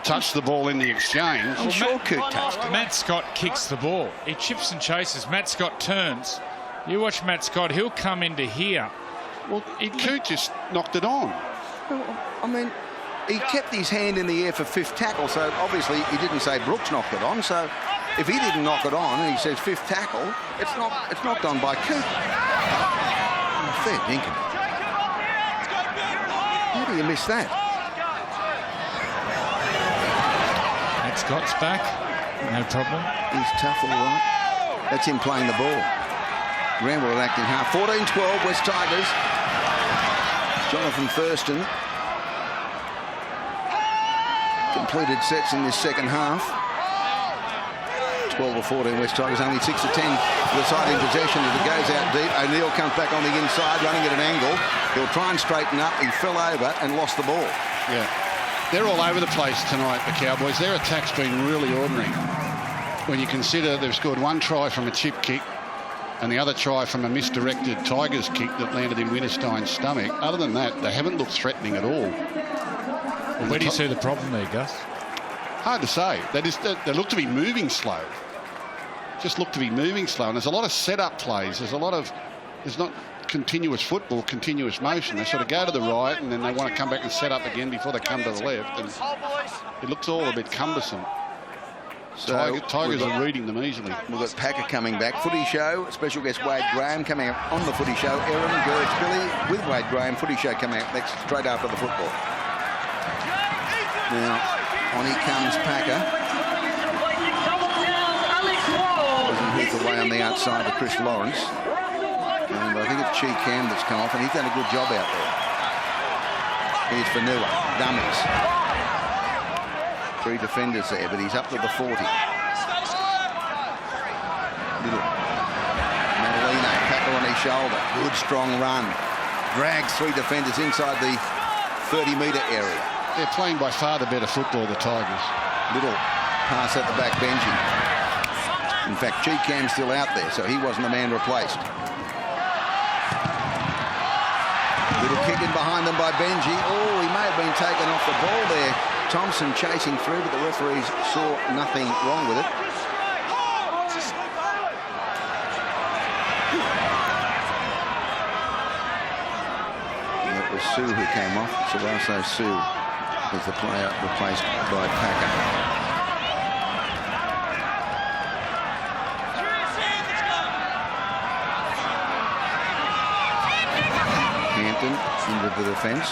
touched the ball in the exchange. I'm sure Coote touched it. Matt Scott kicks the ball. He chips and chases. Matt Scott turns. You watch Matt Scott. He'll come into here. Well, Coote just knocked it on. Well, I mean, he kept his hand in the air for 5th tackle, so obviously he didn't say Brooks knocked it on. So if he didn't knock it on and he says 5th tackle, it's knocked on by Coote. Oh, fair dinkum. How do you miss that? Matt Scott's back. No problem. He's tough, all right. That's him playing the ball. Granville acting half. 14-12, West Tigers. Jonathan Thurston completed sets in this second half. 12 or 14 West Tigers, only 6 or 10 for the side in possession as it goes out deep. O'Neill comes back on the inside, running at an angle. He'll try and straighten up. He fell over and lost the ball. Yeah. They're all over the place tonight, the Cowboys. Their attack's been really ordinary. When you consider they've scored 1 try from a chip kick and the other try from a misdirected Tigers kick that landed in Winterstein's stomach. Other than that, they haven't looked threatening at all. Well, where do you see the problem there, Gus? Hard to say. They look to be moving slow. Just look to be moving slow. And there's a lot of set-up plays. There's not continuous football, continuous motion. They sort of go to the right and then they want to come back and set up again before they come to the left. And it looks all a bit cumbersome. So Tigers are reading them easily. We've got Packer coming back. Footy show. Special guest Wade Graham coming up on the footy show. Aaron Gertz Billy with Wade Graham. Footy show coming up next, straight after the football. Now, on he comes Packer. He's away on the outside to Chris Lawrence. And I think it's Chi Cam that's come off, and he's done a good job out there. Here's Fanua. Dummies. 3 defenders there, but he's up to the 40. Little. Madalino, Packer on his shoulder. Good, strong run. Drags 3 defenders inside the 30-metre area. They're playing by far the better football, the Tigers. Little pass at the back, Benji. In fact, Chi Cam's still out there, so he wasn't the man replaced. Little kick in behind them by Benji. Oh, he may have been taken off the ball there. Thompson chasing through, but the referees saw nothing wrong with it. And it was Sue who came off. Sarasso Sue was the player replaced by Packer. Into the defence.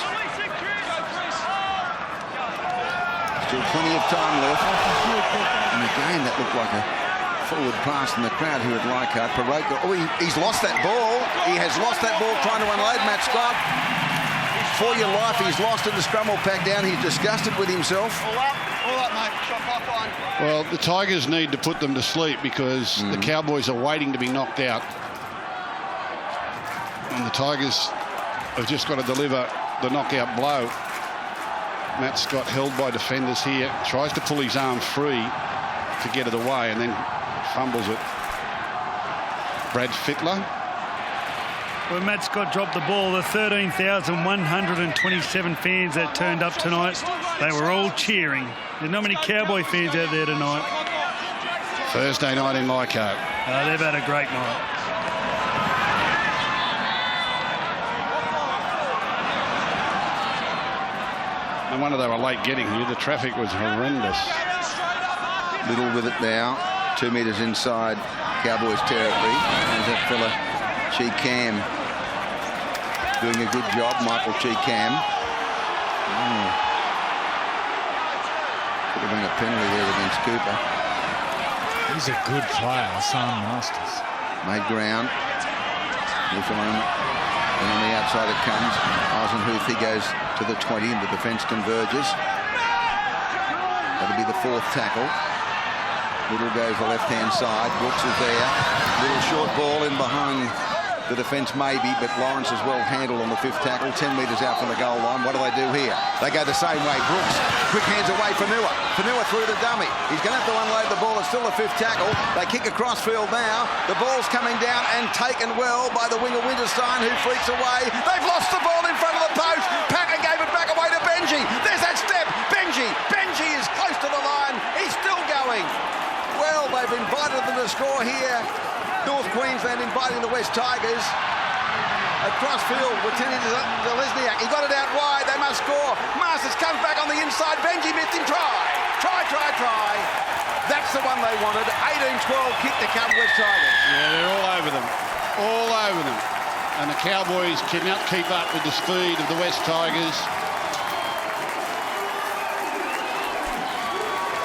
Still plenty of time left. And again, that looked like a forward pass from the crowd who had Leichhardt. Paroko. Oh, he's lost that ball. He has lost that ball trying to unload Matt Scott. For your life, he's lost it. The scrum will pack down. He's disgusted with himself. All up, mate. Shot clock on. Well, the Tigers need to put them to sleep because the Cowboys are waiting to be knocked out. And the Tigers have just got to deliver the knockout blow. Matt Scott held by defenders here, tries to pull his arm free to get it away and then fumbles it. Brad Fittler. When Matt Scott dropped the ball, the 13,127 fans that turned up tonight, they were all cheering. There's not many Cowboy fans out there tonight. Thursday night in Leichhardt. They've had a great night. No wonder they were late getting here. The traffic was horrendous. Little with it now. 2 metres inside Cowboys territory. There's that fella, Chi Cam, doing a good job. Michael Chi Cam. Could have been a penalty there against Cooper. He's a good player, Hassan Masters. Made ground. Newfoundland. And on the outside it comes. Eisenhuth, he goes to the 20 and the defence converges. That'll be the 4th tackle. Little goes the left-hand side. Brooks is there. Little short ball in behind the defence maybe, but Lawrence is well handled on the 5th tackle. 10 metres out from the goal line. What do they do here? They go the same way. Brooks, quick hands away for Fanua. Fanua through the dummy. He's going to have to unload the ball. It's still the 5th tackle. They kick across field now. The ball's coming down and taken well by the winger Winterstein, who freaks away. They've lost the ball in front of the post. Packer gave it back away to Benji. There's that step. Benji is close to the line. He's still going. Well, they've invited them to score here. North Queensland inviting the West Tigers. Across field with Teddy Lesniak. He got it out wide. They must score. Masters comes back on the inside. Benji missed him. Try. That's the one they wanted. 18-12 kick to come West Tigers. Yeah, they're all over them. All over them. And the Cowboys cannot keep up with the speed of the West Tigers.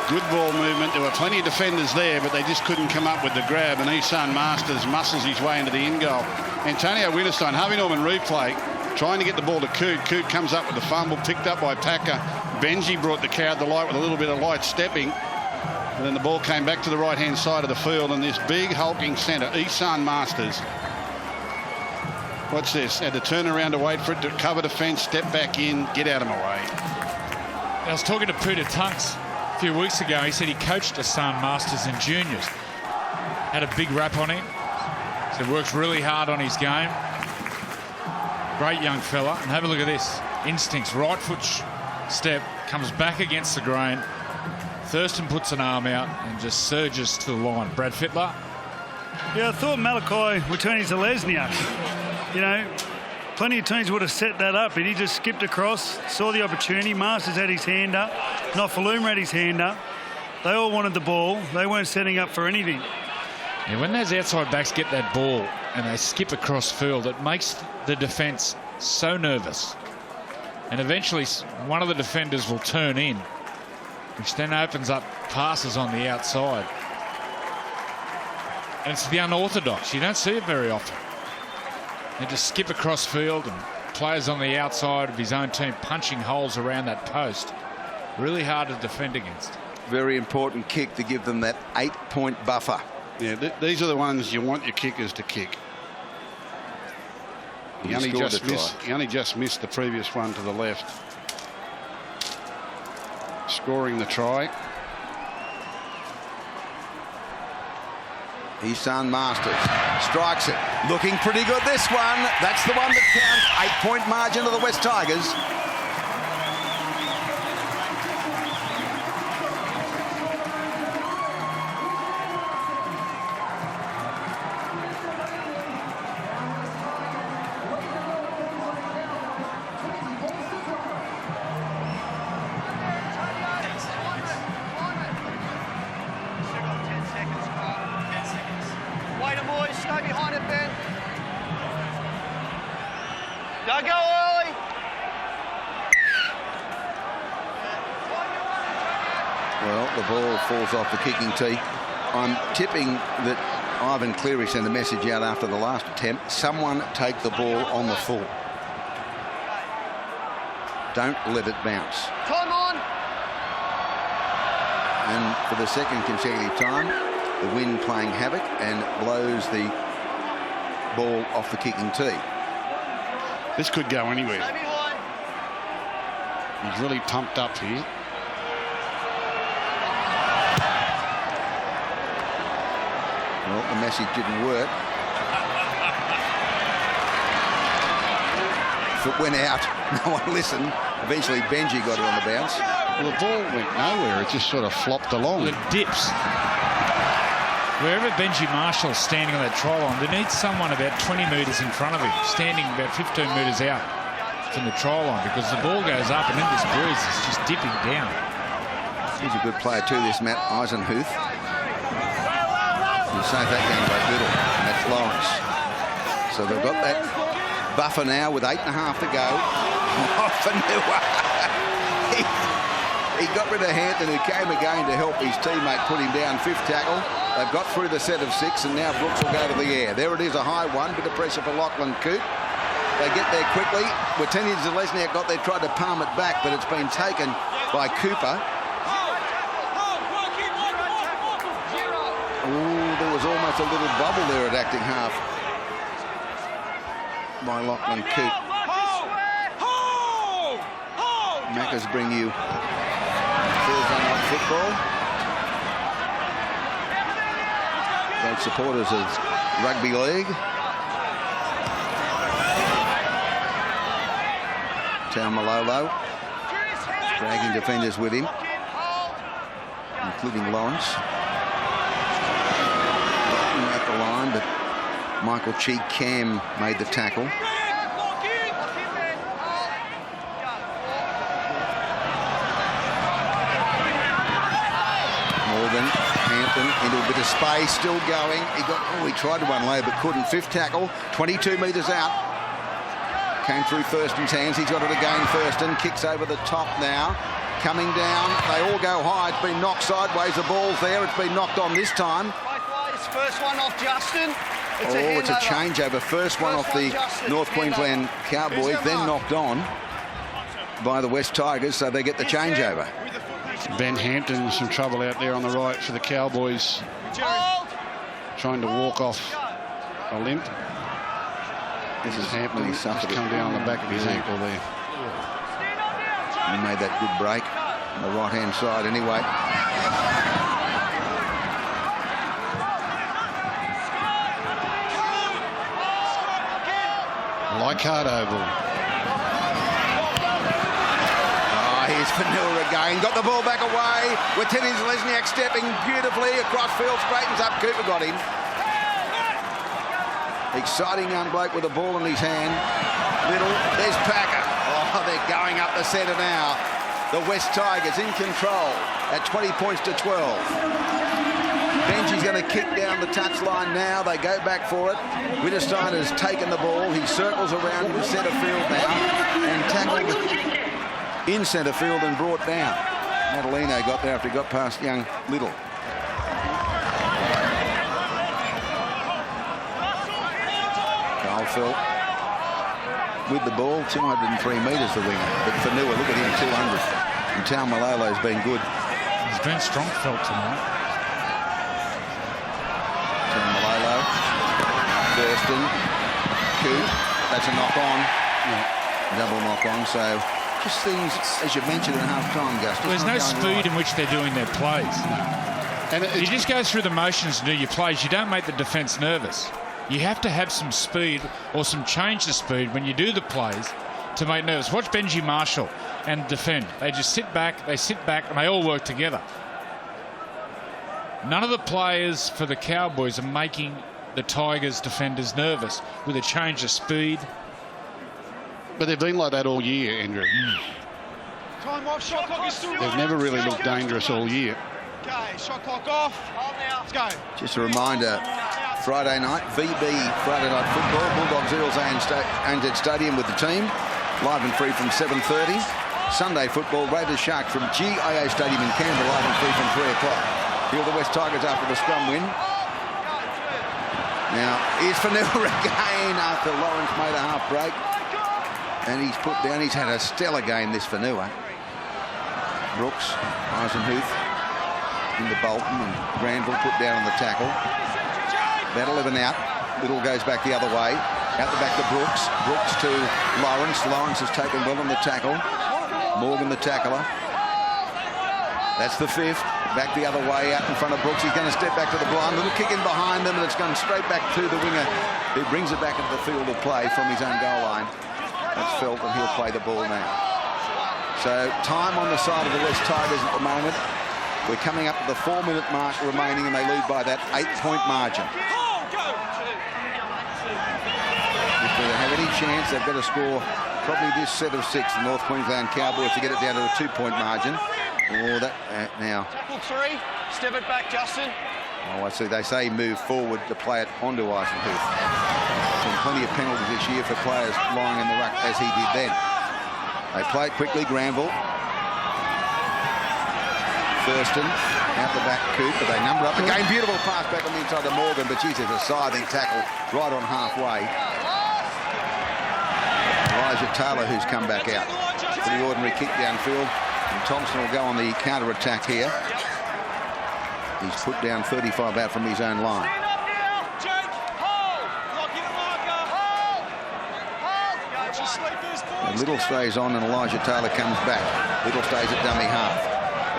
Good ball movement. There were plenty of defenders there, but they just couldn't come up with the grab. And Isan Masters muscles his way into the in goal. Antonio Winterstein, Harvey Norman replay, trying to get the ball to Coote. Coote comes up with the fumble, picked up by Packer. Benji brought the crowd to light with a little bit of light stepping. And then the ball came back to the right-hand side of the field, and this big hulking centre, Isan Masters. What's this? Had to turn around to wait for it to cover the fence, step back in, get out of my way. I was talking to Peter Tunks a few weeks ago. He said he coached Hassan Masters in juniors. Had a big rap on him. Said works really hard on his game. Great young fella. And have a look at this. Instincts, right foot step, comes back against the grain. Thurston puts an arm out and just surges to the line. Brad Fittler. Yeah, I thought Malachi returning to Lesniak. You know, plenty of teams would have set that up, but he just skipped across, saw the opportunity. Masters had his hand up. Nofaluma had his hand up. They all wanted the ball. They weren't setting up for anything. Yeah, when those outside backs get that ball and they skip across field, it makes the defence so nervous. And eventually one of the defenders will turn in, which then opens up passes on the outside. And it's the unorthodox. You don't see it very often. They just skip across field and players on the outside of his own team punching holes around that post. Really hard to defend against. Very important kick to give them that 8-point buffer. Yeah, these are the ones you want your kickers to kick. He only just missed the previous one to the left. Scoring the try. Isan Masters strikes it. Looking pretty good, this one. That's the one that counts. 8-point margin to the West Tigers. Falls off the kicking tee. I'm tipping that Ivan Cleary sent a message out after the last attempt. Someone take the ball on the full. Don't let it bounce. Come on! And for the second consecutive time, the wind playing havoc and blows the ball off the kicking tee. This could go anywhere. He's really pumped up here. Well, the message didn't work. Foot went out. No one listened. Eventually, Benji got it on the bounce. Well, the ball went nowhere. It just sort of flopped along. Well, it dips. Wherever Benji Marshall's standing on that try line, there needs someone about 20 metres in front of him, standing about 15 metres out. from the try line because the ball goes up and then this breeze is just dipping down. He's a good player too, this Matt Eisenhuth. You save that game by Little, and that's Lawrence. So they've got that buffer now with 8.5 to go. He got rid of Hampton, who came again to help his teammate put him down. 5th tackle. They've got through the set of 6, and now Brooks will go to the air. There it is, a high one. Bit of pressure for Lachlan Coote. They get there quickly. Watenia Zelezniak got there, tried to palm it back, but it's been taken by Cooper. Ooh, there was almost a little bubble there at acting half by Lachlan Coote. Maccas bring you Thursday night football. Great supporters of Rugby League. Taumalolo dragging defenders with him, including Lawrence. At the line, but Michael Cheek Cam made the tackle. Morgan, Hampton into a bit of space, still going. He tried to unload but couldn't. 5th tackle, 22 metres out. Came through Thurston's hands. He's got it again. Thurston kicks over the top now. Coming down. They all go high. It's been knocked sideways. The ball's there. It's been knocked on this time. First one off Justin. It's a changeover. First one off the North Queensland Cowboys, then knocked on by the West Tigers, so they get the changeover. Ben Hampton in some trouble out there on the right for the Cowboys. Trying to walk off a limp. This is Hampton. He's just come down on the back of his ankle there. He made that good break on the right-hand side anyway. Leichhardt Oval. Here's Fanua again. Got the ball back away. Watenia Zelezniak stepping beautifully across field. Straightens up. Cooper got him. Exciting young bloke with the ball in his hand. Little. There's Packer. Oh, they're going up the centre now. The West Tigers in control at 20 points to 12. Benji's going to kick down the touchline now. They go back for it. Wittgenstein has taken the ball. He circles around in centre field now and tackled in centre field and brought down. Madalino got there after he got past young Little. Caulfield with the ball, 203 metres the winger. But Fanua, look at him, 200. And Taumalolo's been good. He's been strong felt tonight. Thurston, Coote, that's a knock-on. Yeah. Double knock-on, so just things, as you mentioned at half-time, Gus. There's no speed in which they're doing their plays. And you just go through the motions and do your plays. You don't make the defence nervous. You have to have some speed or some change of speed when you do the plays to make nervous. Watch Benji Marshall and defend. They just sit back, and they all work together. None of the players for the Cowboys are making the Tigers defenders nervous with a change of speed. But they've been like that all year, Andrew. Time off, shot clock is still They've never really looked dangerous all year. Okay, shot clock off. Let's go. Just a reminder, Friday night, VB Friday Night Football, Bulldogs Eels ANZ Stadium with the team, live and free from 7:30. Sunday football, Raiders Sharks from GIO Stadium in Canberra, live and free from 3 o'clock. Here are the West Tigers after the scrum win. Now, here's Fanua again after Lawrence made a half break. And he's put down, he's had a stellar game, this Fanua. Brooks, Eisenhuth into Bolton, and Granville put down on the tackle. Battle 11 out. Little goes back the other way. Out the back to Brooks. Brooks to Lawrence. Lawrence has taken well on the tackle. Morgan the tackler. That's the 5th. Back the other way, out in front of Brooks. He's going to step back to the blind. Little kick in behind them, and it's gone straight back to the winger, who brings it back into the field of play from his own goal line. That's Felt, and he'll play the ball now. So time on the side of the West Tigers at the moment. We're coming up to the 4-minute mark remaining, and they lead by that 8-point margin. If they have any chance, they've got to score probably this set of 6, the North Queensland Cowboys, to get it down to a 2-point margin. Oh, that now. Tackle 3. Step it back, Justin. Oh, I see. They say move forward to play it onto Eisenhuth. Been plenty of penalties this year for players lying in the ruck, as he did then. They play it quickly. Granville. Thurston out the back, Coop, but they number up the game. Beautiful pass back on the inside to Morgan, but geez, there's a scything tackle right on halfway. Elijah Taylor, who's come back out for the ordinary kick downfield, and Thompson will go on the counter-attack here. He's put down 35 out from his own line. And Little stays on and Elijah Taylor comes back. Little stays at dummy half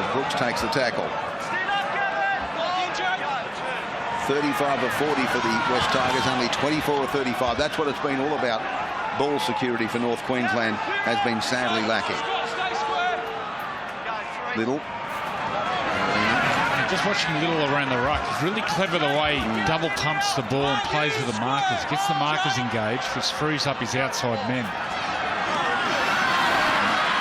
as Brooks takes the tackle. 35 of 40 for the West Tigers, only 24 of 35. That's what it's been all about. Ball security for North Queensland has been sadly lacking. Little. Just watching Little around the ruck, it's really clever the way he double pumps the ball and plays with the markers, gets the markers engaged, which frees up his outside men.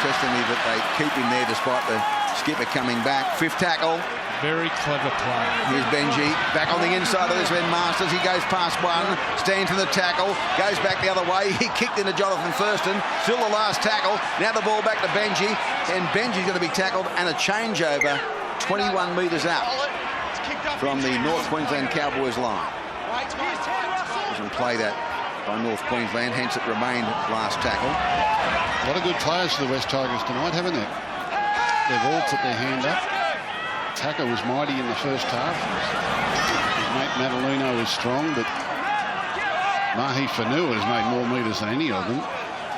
Testimony that they keep him there despite the skipper coming back. 5th tackle. Very clever play. Here's Benji back on the inside of this man Masters. He goes past one, stands to the tackle, goes back the other way. He kicked into Jonathan Thurston. Still the last tackle. Now the ball back to Benji, and Benji's going to be tackled, and a changeover 21 metres out from the North Queensland Cowboys line. Doesn't play that by North Queensland, hence it remained last tackle. A lot of good players for the West Tigers tonight, haven't they? They've all put their hand up. Tucker was mighty in the first half. His mate Madalino is strong, but Mahi Fanua has made more metres than any of them.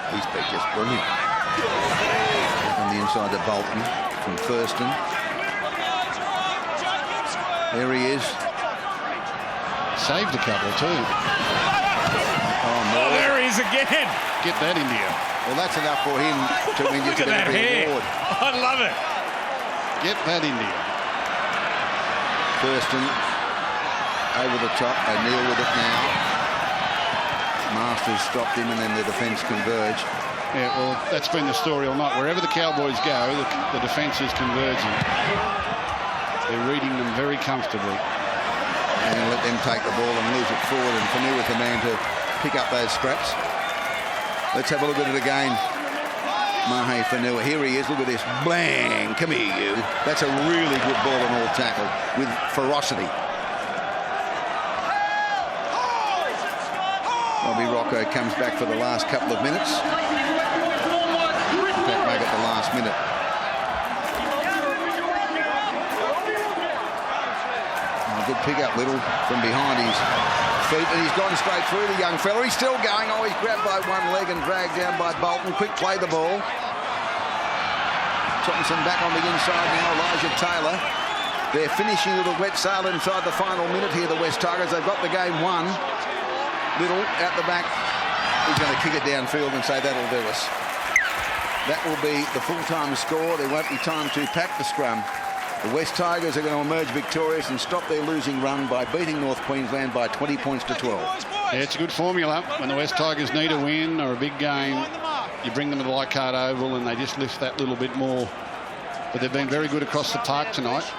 He's been just brilliant. On the inside to Bolton from Thurston. There he is. Saved a couple too. Oh, there he is again. Get that, India. Well, that's enough for him to win Look at that hair. award. I love it. Get that, India. Thurston over the top. O'Neill with it now. Masters stopped him, and then the defence converged. Yeah, well, that's been the story all night. Wherever the Cowboys go, the defence is converging. They're reading them very comfortably. And let them take the ball and lose it forward, and Fanua with the man to pick up those scraps. Let's have a look at it again. Mahe Fanua, here he is, look at this. Bang, come here you. That's a really good ball and all tackle with ferocity. Robbie Rocco comes back for the last couple of minutes. In fact, make it the last minute. Good pick up, Little, from behind his feet, and he's gone straight through the young fella. He's still going. Oh, he's grabbed by one leg and dragged down by Bolton. Quick play the ball. Thompson back on the inside now. Elijah Taylor. They're finishing with a wet sail inside the final minute here, the West Tigers. They've got the game won. Little out the back. He's going to kick it downfield and say that'll do us. That will be the full-time score. There won't be time to pack the scrum. The West Tigers are going to emerge victorious and stop their losing run by beating North Queensland by 20 points to 12. Yeah, it's a good formula. When the West Tigers need a win or a big game, you bring them to the Leichhardt Oval and they just lift that little bit more. But they've been very good across the park tonight.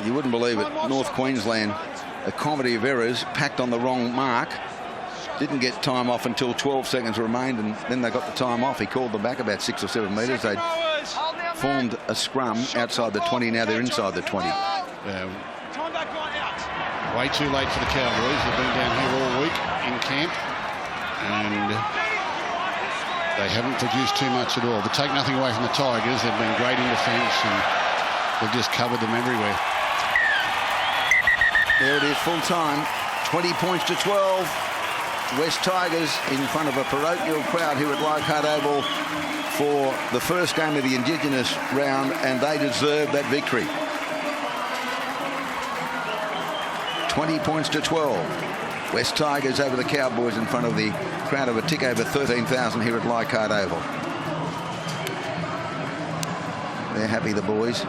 You wouldn't believe it. North Queensland, a comedy of errors, packed on the wrong mark. Didn't get time off until 12 seconds remained, and then they got the time off. He called them back about 6 or 7 metres. They'd formed a scrum outside the 20. Now they're inside the 20. Yeah. Way too late for the Cowboys. They've been down here all week in camp, and they haven't produced too much at all. But take nothing away from the Tigers. They've been great in defence, and they've just covered them everywhere. There it is, full time. 20 points to 12. West Tigers in front of a parochial crowd here at Leichhardt Oval for the first game of the Indigenous round, and they deserve that victory. 20 points to 12. West Tigers over the Cowboys in front of the crowd of a tick over 13,000 here at Leichhardt Oval. They're happy, the boys,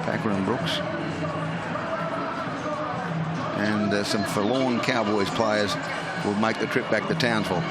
Packer and Brooks. And some forlorn Cowboys players will make the trip back to Townsville.